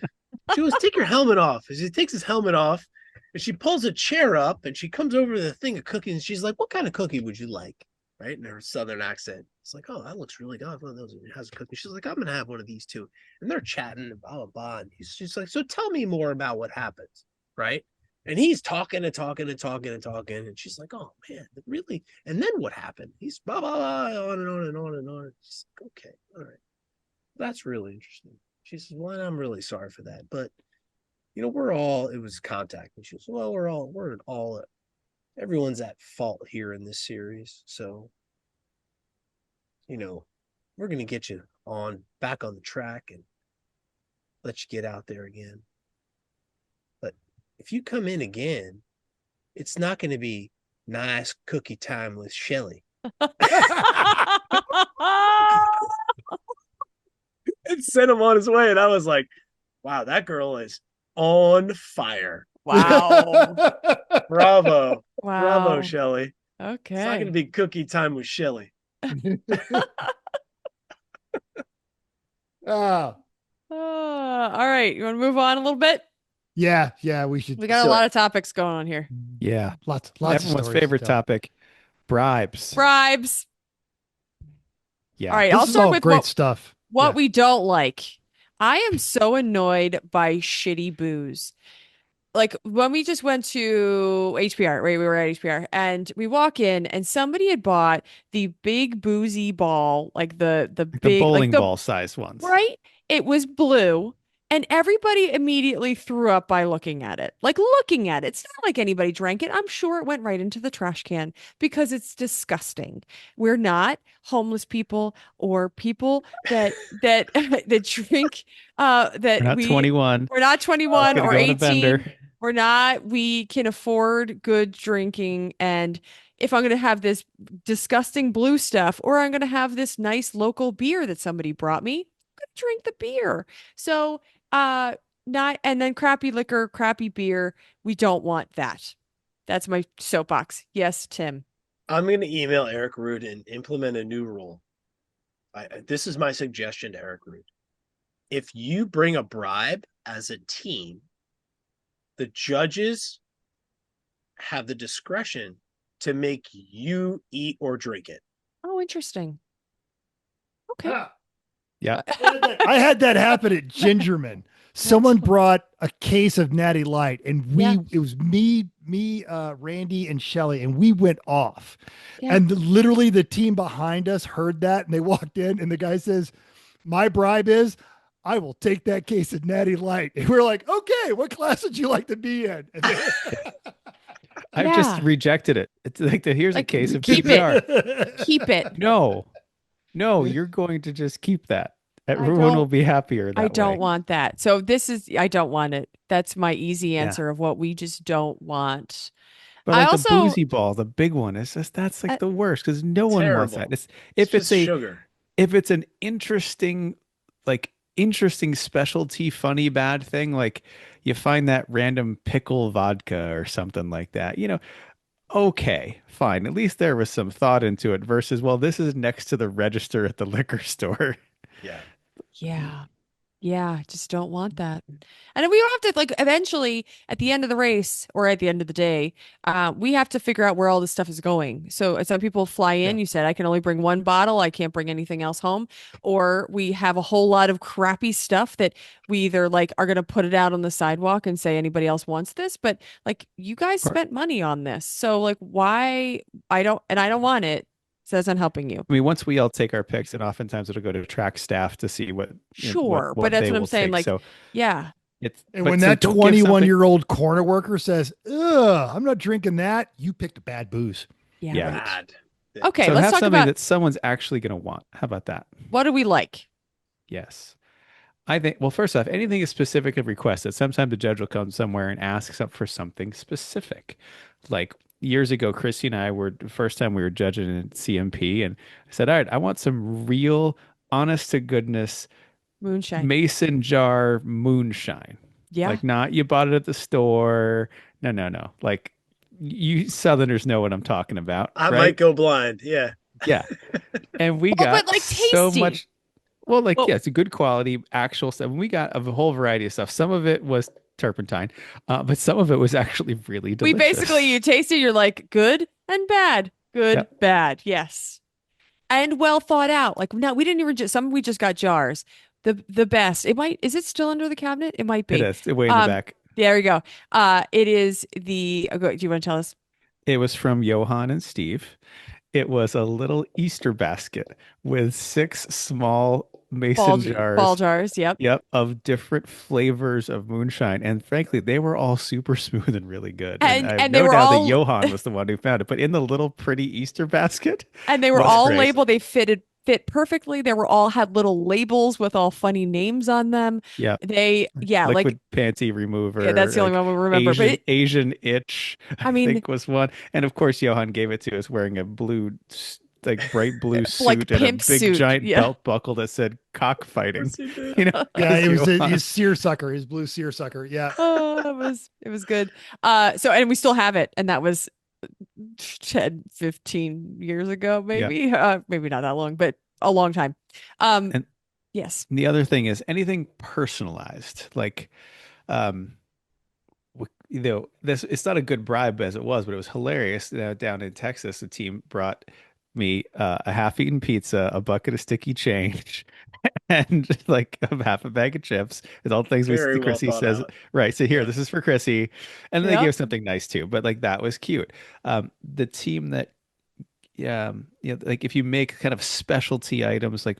she goes, take your helmet off. And she takes his helmet off and she pulls a chair up and she comes over to the thing of cookies and she's like, what kind of cookie would you like? Right? In her southern accent. It's like, oh, that looks really good. One of those has a cookie. She's like, I'm gonna have one of these too. And they're chatting and blah blah blah. And she's like, so tell me more about what happens, right? And he's talking and talking and talking and talking. And she's like, oh man, really? And then what happened? He's blah blah blah on and on and on and on. She's like, okay, all right. That's really interesting. She says, well, I'm really sorry for that. But it was contact. And she goes, well, everyone's at fault here in this series. So, we're going to get you back on the track and let you get out there again. But if you come in again, it's not going to be nice cookie time with Shelley. And sent him on his way. And I was like, wow, that girl is on fire. Wow. Bravo. Wow. Bravo, Shelley. Okay. It's not going to be cookie time with Shelley. Oh, all right. You want to move on a little bit? yeah, we should. We got a lot of topics going on here. Yeah. Lots Everyone's of stories favorite to tell. topic, bribes. Bribes. Yeah. All right. This I'll is start all with great stuff. what Yeah. we don't like. I am so annoyed by shitty booze. Like when we just went to HPR, right? We were at HPR and we walk in and somebody had bought the big boozy ball, like the The big, bowling like the ball size ones. right? It was blue And everybody immediately threw up by looking at it. Like looking at it. It's not like anybody drank it. I'm sure it went right into the trash can because it's disgusting. We're not homeless people or people that that drink We're that not we 21. we're not It's 21 gonna or go in a vendor. 18. We're not, we can afford good drinking. And if I'm going to have this disgusting blue stuff or I'm going to have this nice local beer that somebody brought me, I'm going to drink the beer. So, uh, not, and then crappy liquor, crappy beer. We don't want that. That's my soapbox. Yes, Tim. I'm going to email Eric Root and implement a new rule. This is my suggestion to Eric Root. If you bring a bribe as a team, the judges have the discretion to make you eat or drink it. Oh, interesting. Okay. Yeah. I had that happen at Gingerman. Someone brought a case of Natty Light, and Yeah. it was me, Randy, and Shelly, and we went off. Yeah. And literally, the team behind us heard that, and they walked in, and the guy says, "My bribe is, I will take that case of Natty Light." And we're like, "Okay, what class would you like to be in?" And I've Yeah. just rejected it. It's like here's a Like, case of keep PBR. Keep it. No, you're going to just keep that. Everyone don't- will be happier that I don't way. want that. So I don't want it. That's my easy Yeah. answer of what we just don't want. But I like also, the boozy ball, the big one, is just that's like the worst because no one wants Terrible. that. It's just sugar. If it's an interesting specialty funny bad thing, like you find that random pickle vodka or something like that, okay, fine. At least there was some thought into it versus, well, this is next to the register at the liquor store. Yeah. yeah. Yeah, just don't want that. And then we have to like eventually at the end of the race or at the end of the day, we have to figure out where all this stuff is going. So some people fly in, Yeah. you said I can only bring one bottle, I can't bring anything else home. Or we have a whole lot of crappy stuff that we either like are gonna put it out on the sidewalk and say anybody else wants this, but like you guys Part- spent money on this. So like why I don't want it. So that's not helping you. I mean, once we all take our picks, and oftentimes it'll go to track staff to see what Sure, but what that's they what I'm will saying. take. Like, So yeah. And but when so that don't give something- 21-year-old corner worker says, "Ugh, I'm not drinking that," you picked a bad booze. Yeah. Yeah. Right. Bad. Okay, so let's have talk something about that someone's actually going to want. How about that? what do we like? Yes. I think, well, first off, anything is specifically requested. Sometimes the judge will come somewhere and ask for something specific. Like years ago, Chrissy and I were the first time we were judging in CMP, and I said, "All right, I want some real, honest to goodness Moonshine. mason jar moonshine. Yeah. Like not you bought it at the store. No, no, no. Like you Southerners know what I'm talking about, I right? might go blind. Yeah. Yeah. And we Oh, but, got like, so tasty. much. Well, like, Well- yeah, it's a good quality actual stuff. And we got a whole variety of stuff. Some of it was turpentine, but some of it was actually really We delicious. basically, you taste it, you're like, good and bad. Good, Yep. bad. Yes. And well thought out. Like, no, we didn't even just, we just got jars. The best. Is it still under the cabinet? It might be. It is way in the back. There we go. It is do you want to tell us? It was from Johan and Steve. It was a little Easter basket with 6 small mason jars. Ball jars. Yep. Yep, of different flavors of moonshine, and frankly, they were all super smooth and really good. And- I have and they no were doubt all- that Johan was the one who found it. But in the little pretty Easter basket, And they were was all great. labeled. They fit perfectly. They were all had little labels with all funny names on them. Yep. Yeah, like liquid panty remover. yeah, that's the only one we remember. Asian, But Asian itch, I mean- think was one. And of course, Johan gave it to us wearing a blue, like bright blue suit Like and a pimp big suit, giant yeah. belt buckle that said cockfighting. You know, Yeah, it was 'cause Johan- his seersucker, his blue seersucker. Yeah. oh, it was good. So and we still have it, and that was 10, 15 years ago, maybe. Maybe not that long, but a long time. And- Yes. The other thing is anything personalized, like, this it's not a good bribe as it was, but it was hilarious. Down in Texas, the team brought me a half-eaten pizza, a bucket of sticky change, and like half a bag of chips. It's all things Very well Chrissy thought says, out. right? So here, this is for Chrissy, and then Yep. they gave something nice too. But like that was cute. The team that, like if you make kind of specialty items, like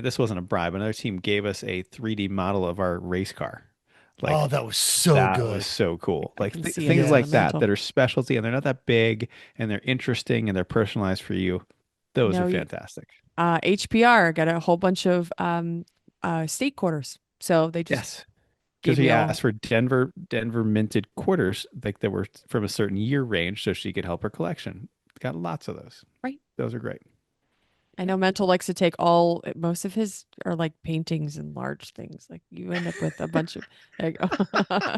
this wasn't a bribe. Another team gave us a 3D model of our race car. Oh, Like that was so that was good. so cool. I Like can see it things in the like Yes. that mental. that are specialty and they're not that big and they're interesting and they're personalized for you. Those are No, fantastic. HPR got a whole bunch of state quarters. So they just Yes. Because gave we me all asked for Denver minted quarters, like that were from a certain year range, so she could help her collection. Got lots of those. right. Those are great. I know Mental likes to take most of his are like paintings and large things. Like you end up with a bunch of there you go.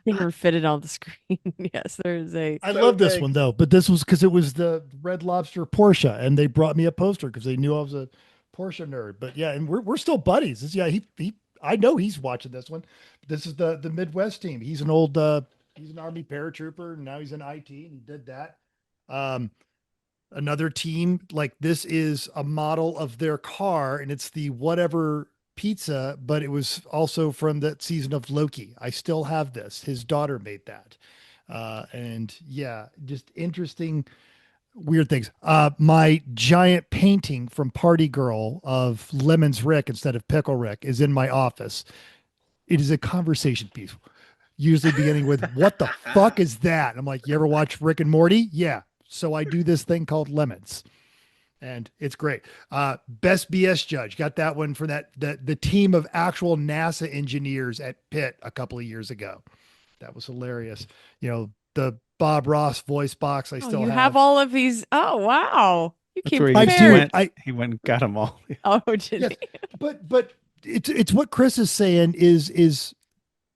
They were fitted on the screen. Yes, there's a I So love this big. one though, but this was because it was the Red Lobster Porsche, and they brought me a poster because they knew I was a Porsche nerd. But yeah, and we're still buddies. Yeah, he I know he's watching this one. This is the Midwest team. He's an old he's an Army paratrooper, and now he's in IT, and he did that. Um, another team like this is a model of their car, and it's the whatever pizza, but it was also from that season of Loki. I still have this. His daughter made that. And yeah, just interesting, weird things. My giant painting from Party Girl of Lemon's Rick instead of Pickle Rick is in my office. It is a conversation piece, usually beginning with, "What the fuck is that?" And I'm like, "You ever watch Rick and Morty?" Yeah. So I do this thing called Lemons, and it's great. Best BS judge got that one for the team of actual NASA engineers at Pitt a couple of years ago. That was hilarious. The Bob Ross voice box I oh, still you have have. all of these. Oh, wow. You That's came where I do. prepared. he went and got them all. Oh, did Yes, he? but it's what Chris is saying is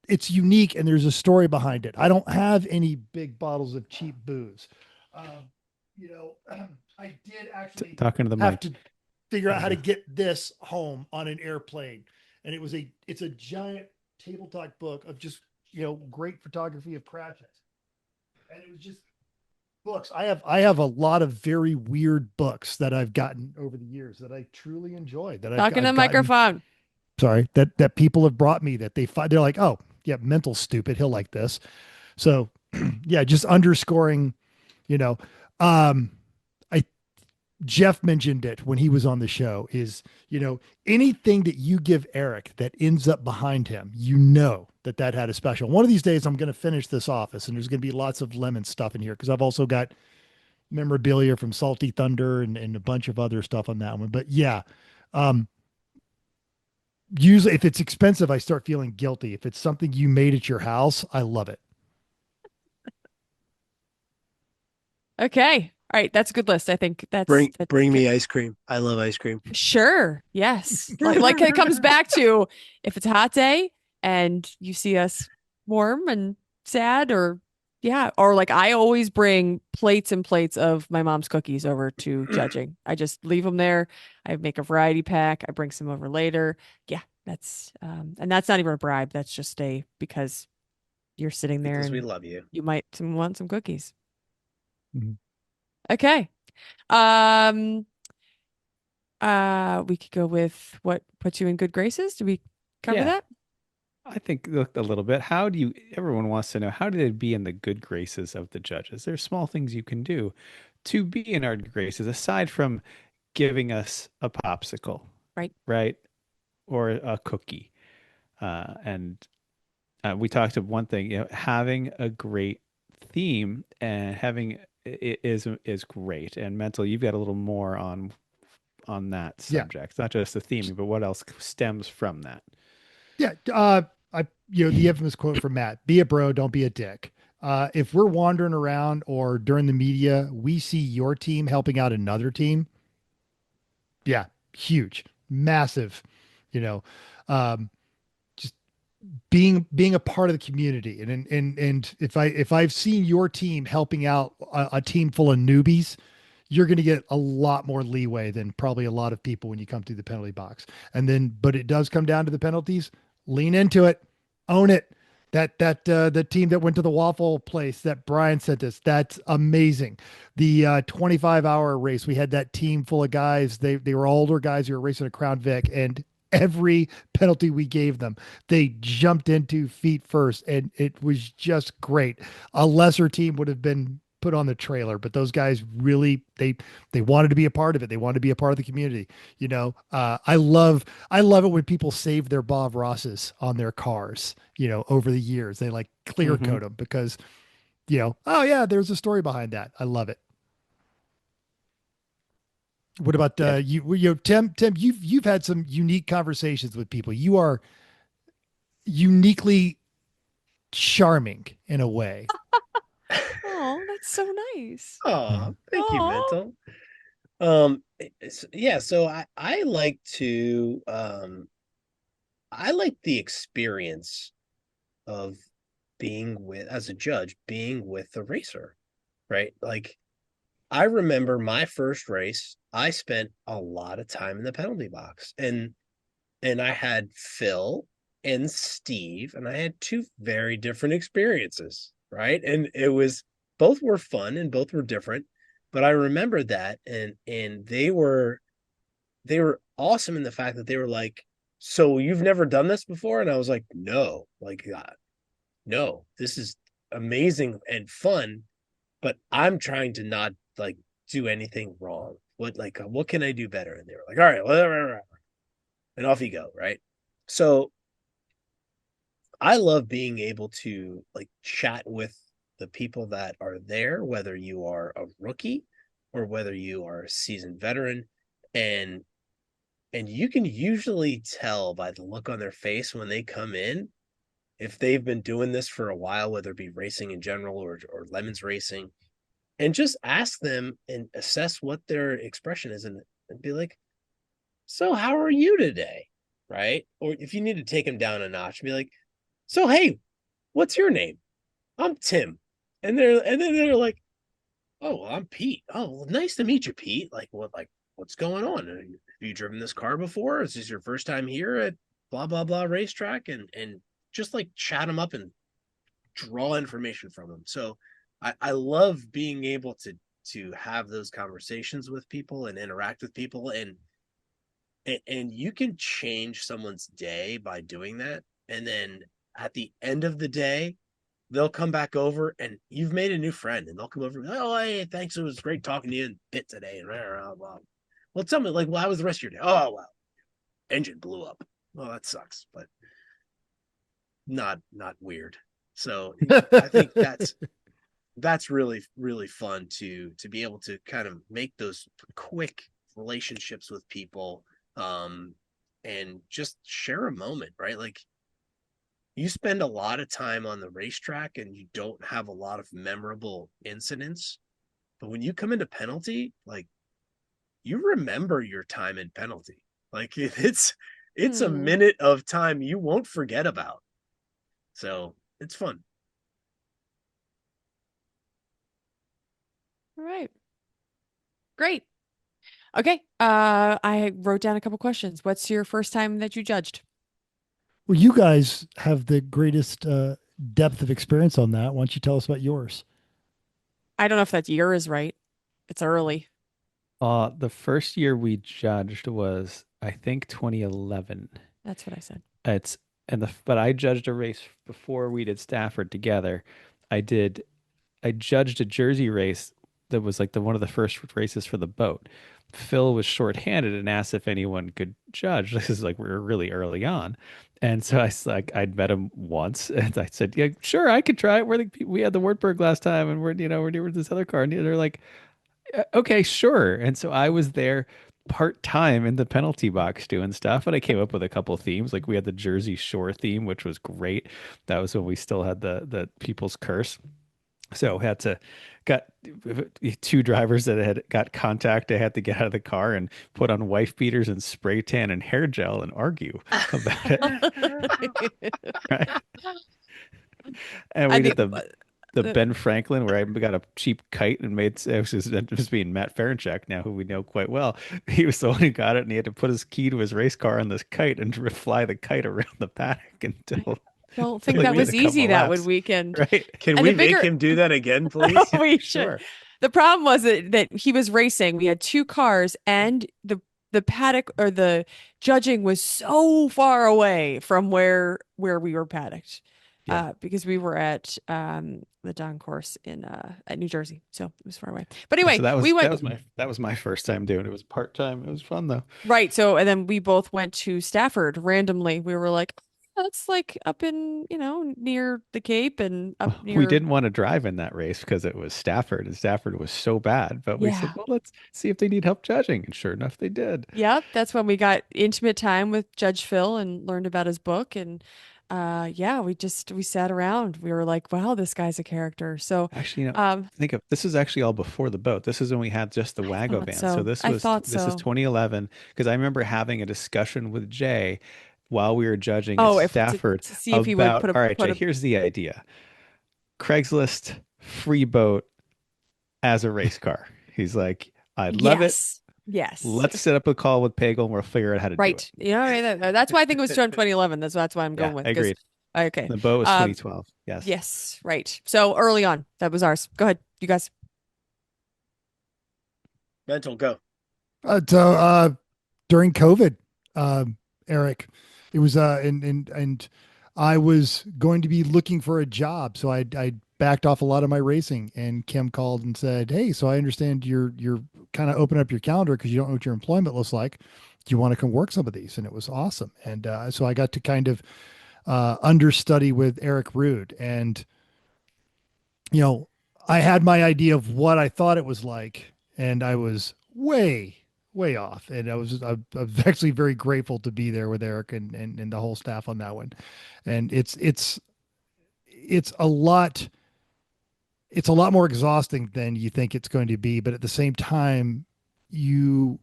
it's unique and there's a story behind it. I don't have any big bottles of cheap booze. Um, I did actually Talking to the have mic. to figure There out you how to go. get this home on an airplane, and it's a giant tabletop book of just great photography of crashes, and it was just books. I have a lot of very weird books that I've gotten over the years that I truly enjoy. That I've Talking to I've the gotten. microphone. Sorry, that people have brought me that they find they're like, oh yeah, mental stupid. He'll like this. So yeah, just underscoring. You know, um, I Jeff mentioned it when he was on the show. Is anything that you give Eric that ends up behind him, that had a special. One of these days, I'm going to finish this office, and there's going to be lots of lemon stuff in here because I've also got memorabilia from Salty Thunder and a bunch of other stuff on that one. But yeah, um, usually if it's expensive, I start feeling guilty. If it's something you made at your house, I love it. Okay. All right. That's a good list. I think that's Bring good. me ice cream. I love ice cream. Sure. Yes. Like it comes back to if it's a hot day and you see us warm and sad or yeah, or like I always bring plates and plates of my mom's cookies over to judging. I just leave them there. I make a variety pack. I bring some over later. Yeah, that's and that's not even a bribe. That's just a because you're sitting there Because we and love you. you might want some cookies. Mhm. Okay. Um we could go with what puts you in good graces. Do we cover Yeah, that? I think looked a little bit. How do you? Everyone wants to know how did it be in the good graces of the judges? There's small things you can do to be in our good graces aside from giving us a popsicle, Right. right, or a cookie. And we talked of one thing, having a great theme and having is great. And mental, you've got a little more on that Yeah. subject, not just the theming, but what else stems from that. Yeah. The infamous quote from Matt, "Be a bro, don't be a dick." If we're wandering around or during the media, we see your team helping out another team. Yeah. Huge, massive, you know, um, just being a part of the community. And if I've seen your team helping out a team full of newbies, you're going to get a lot more leeway than probably a lot of people when you come through the penalty box. But it does come down to the penalties. Lean into it, own it. The team that went to the waffle place that Brian sent us, that's amazing. The 25-hour race, we had that team full of guys. They were older guys who were racing a Crown Vic, and every penalty we gave them, they jumped into feet first, and it was just great. A lesser team would have been put on the trailer, but those guys really they wanted to be a part of it. They wanted to be a part of the community. I love it when people save their Bob Rosses on their cars. Over the years they like clear Hmm. coat them because oh yeah, there's a story behind that. I love it. What about Yeah. Tim? Tim, you've had some unique conversations with people. You are uniquely charming in a way. Oh, that's so nice. Oh, thank you, Oh. Mental. Yeah, so I like to I like the experience of being with as a judge, being with the racer, right? Like I remember my first race, I spent a lot of time in the penalty box and I had Phil and Steve and I had two very different experiences, right? And it was both were fun and both were different, but I remember that and they were awesome in the fact that they were like, so you've never done this before? And I was like, no, like, no, this is amazing and fun, but I'm trying to not like do anything wrong. What can I do better? And they were like, all right, whatever, and off you go, right? So I love being able to like chat with the people that are there, whether you are a rookie or whether you are a seasoned veteran, and you can usually tell by the look on their face when they come in if they've been doing this for a while, whether it be racing in general or lemons racing, and just ask them and assess what their expression is and be like, so how are you today? Right? Or if you need to take them down a notch, be like, so hey, what's your name? I'm Tim. And then they're like, oh, well, I'm Pete. Oh, well, nice to meet you, Pete. What's going on? Have you driven this car before? Is this your first time here at blah blah blah racetrack? And just like chat them up and draw information from them. So I love being able to have those conversations with people and interact with people and you can change someone's day by doing that. And then at the end of the day, they'll come back over and you've made a new friend and they'll come over and be like, oh, hey, thanks. It was great talking to you and bit today. And blah, blah. Well, tell me, like, well, how was the rest of your day? Oh, well, engine blew up. Well, that sucks, but not weird. So I think that's really really fun to be able to kind of make those quick relationships with people, and just share a moment, right? Like you spend a lot of time on the racetrack and you don't have a lot of memorable incidents, but when you come into penalty, like you remember your time in penalty. Like it's a Hmm. minute of time you won't forget about. So it's fun. All right. Great. Okay. I wrote down a couple questions. What's your first time that you judged? Well, you guys have the greatest depth of experience on that. Why don't you tell us about yours? I don't know if that year is right. It's early. The first year we judged was, I think, 2011. That's what I said. It's but I judged a race before we did Stafford together. I did I judged a Jersey race that was like the one of the first races for the boat. Phil was shorthanded and asked if anyone could judge. This is like we were really early on, and so I'd met him once, and I said, "Yeah, sure, I could try it." We had the Wartburg last time, and we're doing this other car, and they're like, okay, sure. And so I was there part time in the penalty box doing stuff, and I came up with a couple of themes. Like we had the Jersey Shore theme, which was great. That was when we still had the People's Curse. So had to got two drivers that had got contact. I had to get out of the car and put on wife beaters and spray tan and hair gel and argue about it. Right. And I we did think the Ben Franklin where I got a cheap kite and made it was being Matt Ferenchek now, who we know quite well. He was the one who got it, and he had to put his key to his race car on this kite and fly the kite around the paddock I until don't think until that we did was a easy couple that one laps. weekend. Right? Can And we the make bigger him do that again, please? we should. Sure. The problem was that he was racing. We had two cars and the paddock or the judging was so far away from where we were paddocked. Yeah. because we were at the Don course in at New Jersey, so it was far away. But Yeah, so anyway, we went that was my first time doing it. It was part time. It was fun though. right. So and then we both went to Stafford randomly. We were like, "Oh, that's like up in near the Cape and up We near didn't want to drive in that race because it was Stafford and Stafford was so bad. But we said, yeah." well, let's see if they need help judging. And sure enough, they did. Yep, that's when we got intimate time with Judge Phil and learned about his book and yeah, we sat around. We were like, wow, this guy's a character. So Actually, um think of this is actually all before the boat. This is when we had just the I Wago thought van. So so. I thought this is so. 2011 because I remember having a discussion with Jay while we were judging at Oh, if Stafford to see if he would about, all right, Jay, here's the idea. Craigslist free boat as a race car. He's like, I'd love it. yes. Yes. Let's set up a call with Pagel and we'll figure out how to do it. Right. That's why I think it was done 2011. That's why I'm Yeah, going with I because agreed. okay. The boat was Um 2012. Yes. yes, right. So early on, that was ours. Go ahead, you guys. Mental go. So during COVID, Eric, it was and I was going to be looking for a job, so I backed off a lot of my racing. And Kim called and said, "Hey, so I understand you're kind of opening up your calendar because you don't know what your employment looks like. Do you want to come work some of these?" And it was awesome. And so I got to kind of understudy with Eric Rude, and you know, I had my idea of what I thought it was like, and I was way off. And I was actually very grateful to be there with Eric and the whole staff on that one. And it's a lot, it's a lot more exhausting than you think it's going to be, but at the same time, you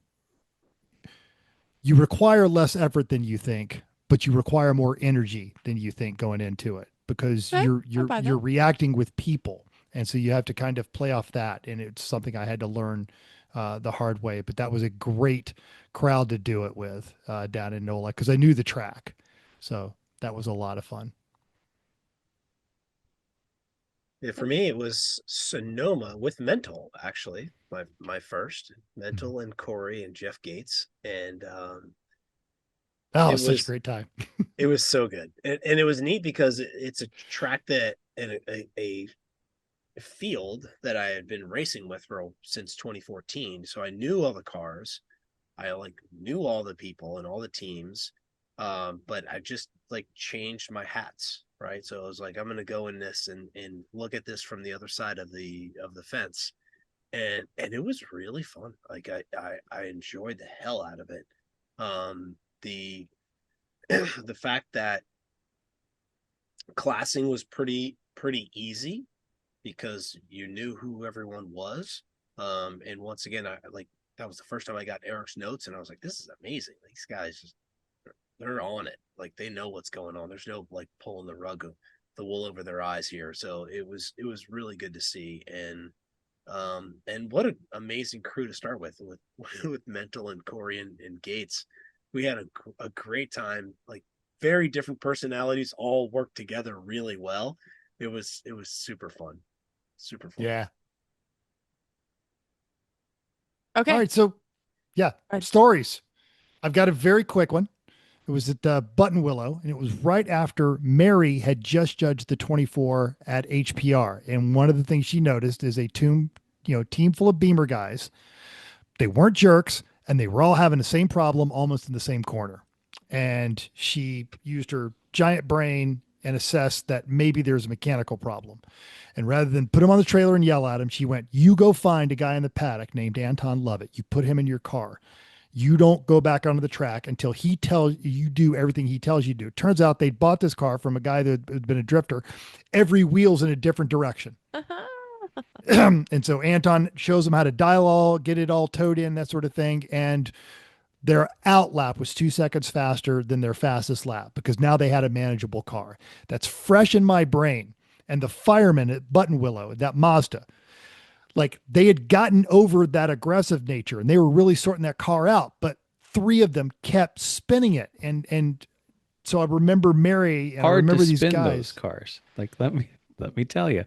you require less effort than you think, but you require more energy than you think going into it because Okay, I'll buy you're that. reacting with people, and so you have to kind of play off that. And it's something I had to learn the hard way. But that was a great crowd to do it with down in NOLA because I knew the track, so that was a lot of fun. Yeah, for me, it was Sonoma with Mental, actually. My first Mhm. Mental and Corey and Jeff Gates, and Oh, it it was such a was great time. it was so good, and it was neat because it's a track that and a field that I had been racing with for since 2014. So I knew all the cars, I like knew all the people and all the teams, but I just like changed my hats, right? So I was like, I'm gonna go in this and look at this from the other side of the fence, and it was really fun. Like I enjoyed the hell out of it. The the fact that classing was pretty easy because you knew who everyone was. And once again, I like that was the first time I got Eric's notes, and I was like, this is amazing. These guys just they're on it. Like they know what's going on. There's no like pulling the rug of the wool over their eyes here. So it was really good to see. And what an amazing crew to start with with Mental and Corey and Gates. We had a great time. Like very different personalities all worked together really well. It was super fun. Super fun. Yeah. All Okay. right. So yeah, I, stories. I've got a very quick one. It was at Button Willow, and it was right after Mary had just judged the 24 at HPR. And one of the things she noticed is a team full of Beamer guys. They weren't jerks, and they were all having the same problem almost in the same corner. And she used her giant brain and assessed that maybe there's a mechanical problem. And rather than put him on the trailer and yell at him, she went, "You go find a guy in the paddock named Anton Lovett. You put him in your car. You don't go back onto the track until he tells you do everything he tells you to do." Turns out they bought this car from a guy that had been a drifter. Every wheel's in a different direction. And so Anton shows them how to dial all, get it all towed in, that sort of thing. And their out lap was 2 seconds faster than their fastest lap because now they had a manageable car. That's fresh in my brain. And the firemen at Button Willow, that Mazda, like they had gotten over that aggressive nature and they were really sorting that car out, but three of them kept spinning it. And so I remember Mary and I Hard to remember these spin those guys. cars. Like let me tell you.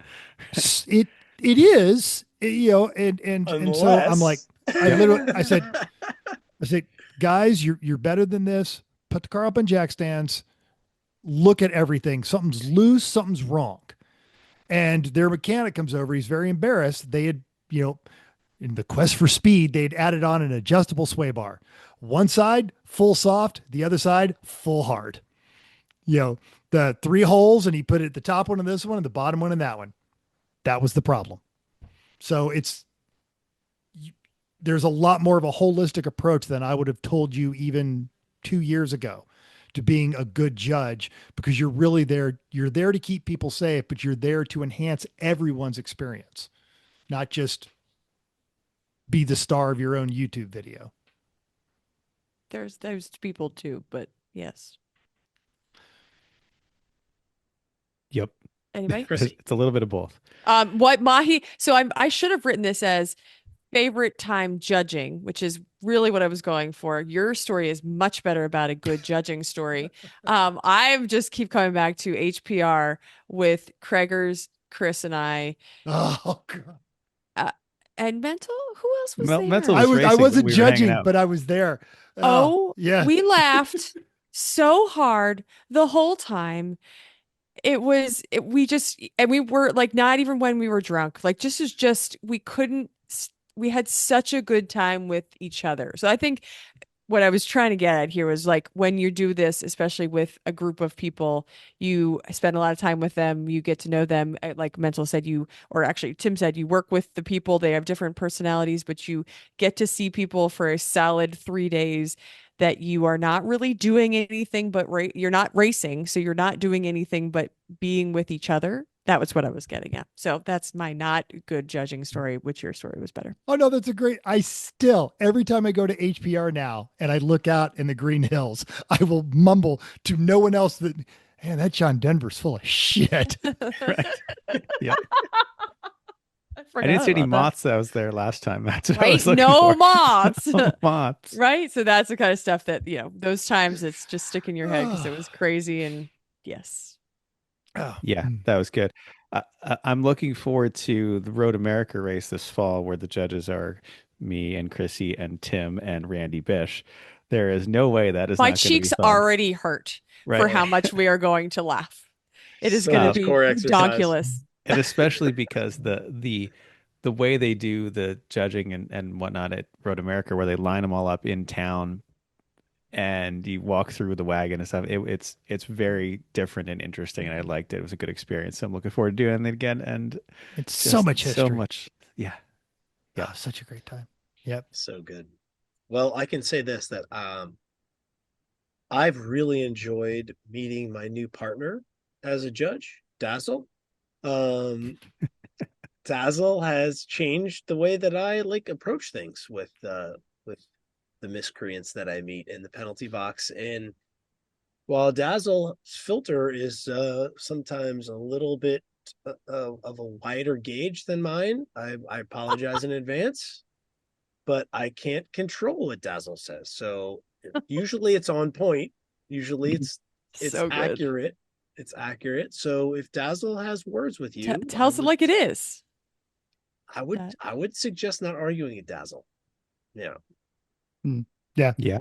It is, and so I'm like, Unless Yep. I said, guys, you're better than this. Put the car up on jack stands. look at everything. Something's loose, something's wrong. And their mechanic comes over. He's very embarrassed. They had, in the quest for speed, they'd added on an adjustable sway bar. One side, full soft, the other side, full hard. The 3 holes, and he put it at the top one in this one and the bottom one in that one. That was the problem. So there's a lot more of a holistic approach than I would have told you even 2 years ago to being a good judge, because you're really there. You're there to keep people safe, but you're there to enhance everyone's experience, not just be the star of your own YouTube video. There's people too, but yes. Yep. Anybody? Chrissy. It's a little bit of both. What Mahi? So I should have written this as favorite time judging, which is really what I was going for. Your story is much better about a good judging story. I just keep coming back to HPR with Craigers, Chris, and I. Oh God. And Mental? Who else was there? Mental I racing, wasn't we were hanging judging, out. but I was there. Oh, yeah. We laughed so hard the whole time. We were like, not even when we were drunk, like we had such a good time with each other. So I think what I was trying to get at here was like, when you do this, especially with a group of people, you spend a lot of time with them, you get to know them. Like Mental said, or actually Tim said, you work with the people, they have different personalities, but you get to see people for a solid 3 days that you are not really doing anything but you're not racing, so you're not doing anything but being with each other. That was what I was getting at. So that's my not good judging story, which your story was better. Oh no, that's a great. Every time I go to HPR now and I look out in the Green Hills, I will mumble to no one else that, man, that John Denver's full of shit. Right. Yep. I didn't see any moths that was there last time. That's what I was looking no for. moths. No moths. Right. So that's the kind of stuff that, those times it's just stick in your head because it was crazy. And yes. Oh. Yeah, that was good. I'm looking forward to the Road America race this fall, where the judges are me and Chrissy and Tim and Randy Bish. There is no way that is My not going to be cheeks fun. already hurt Right. for how much we are going to laugh. It is So going much to be core exercise. donkulous. And especially because the way they do the judging and whatnot at Road America, where they line them all up in town and you walk through the wagon and stuff, it's very different and interesting, and I liked it. It was a good experience. So I'm looking forward to doing it again. And it's so much history. So much. Yeah. Yeah. Oh, such a great time. Yep. So good. Well, I can say this, that I've really enjoyed meeting my new partner as a judge, Dazzle. Dazzle has changed the way that I approach things with the miscreants that I meet in the penalty box. And while Dazzle's filter is sometimes a little bit of a wider gauge than mine, I apologize in advance, but I can't control what Dazzle says. So usually it's on point. Usually it's So good. accurate. It's accurate. So if Dazzle has words with you, tell us it like it is. I would suggest not arguing with Dazzle. Yeah. Yeah. Yeah.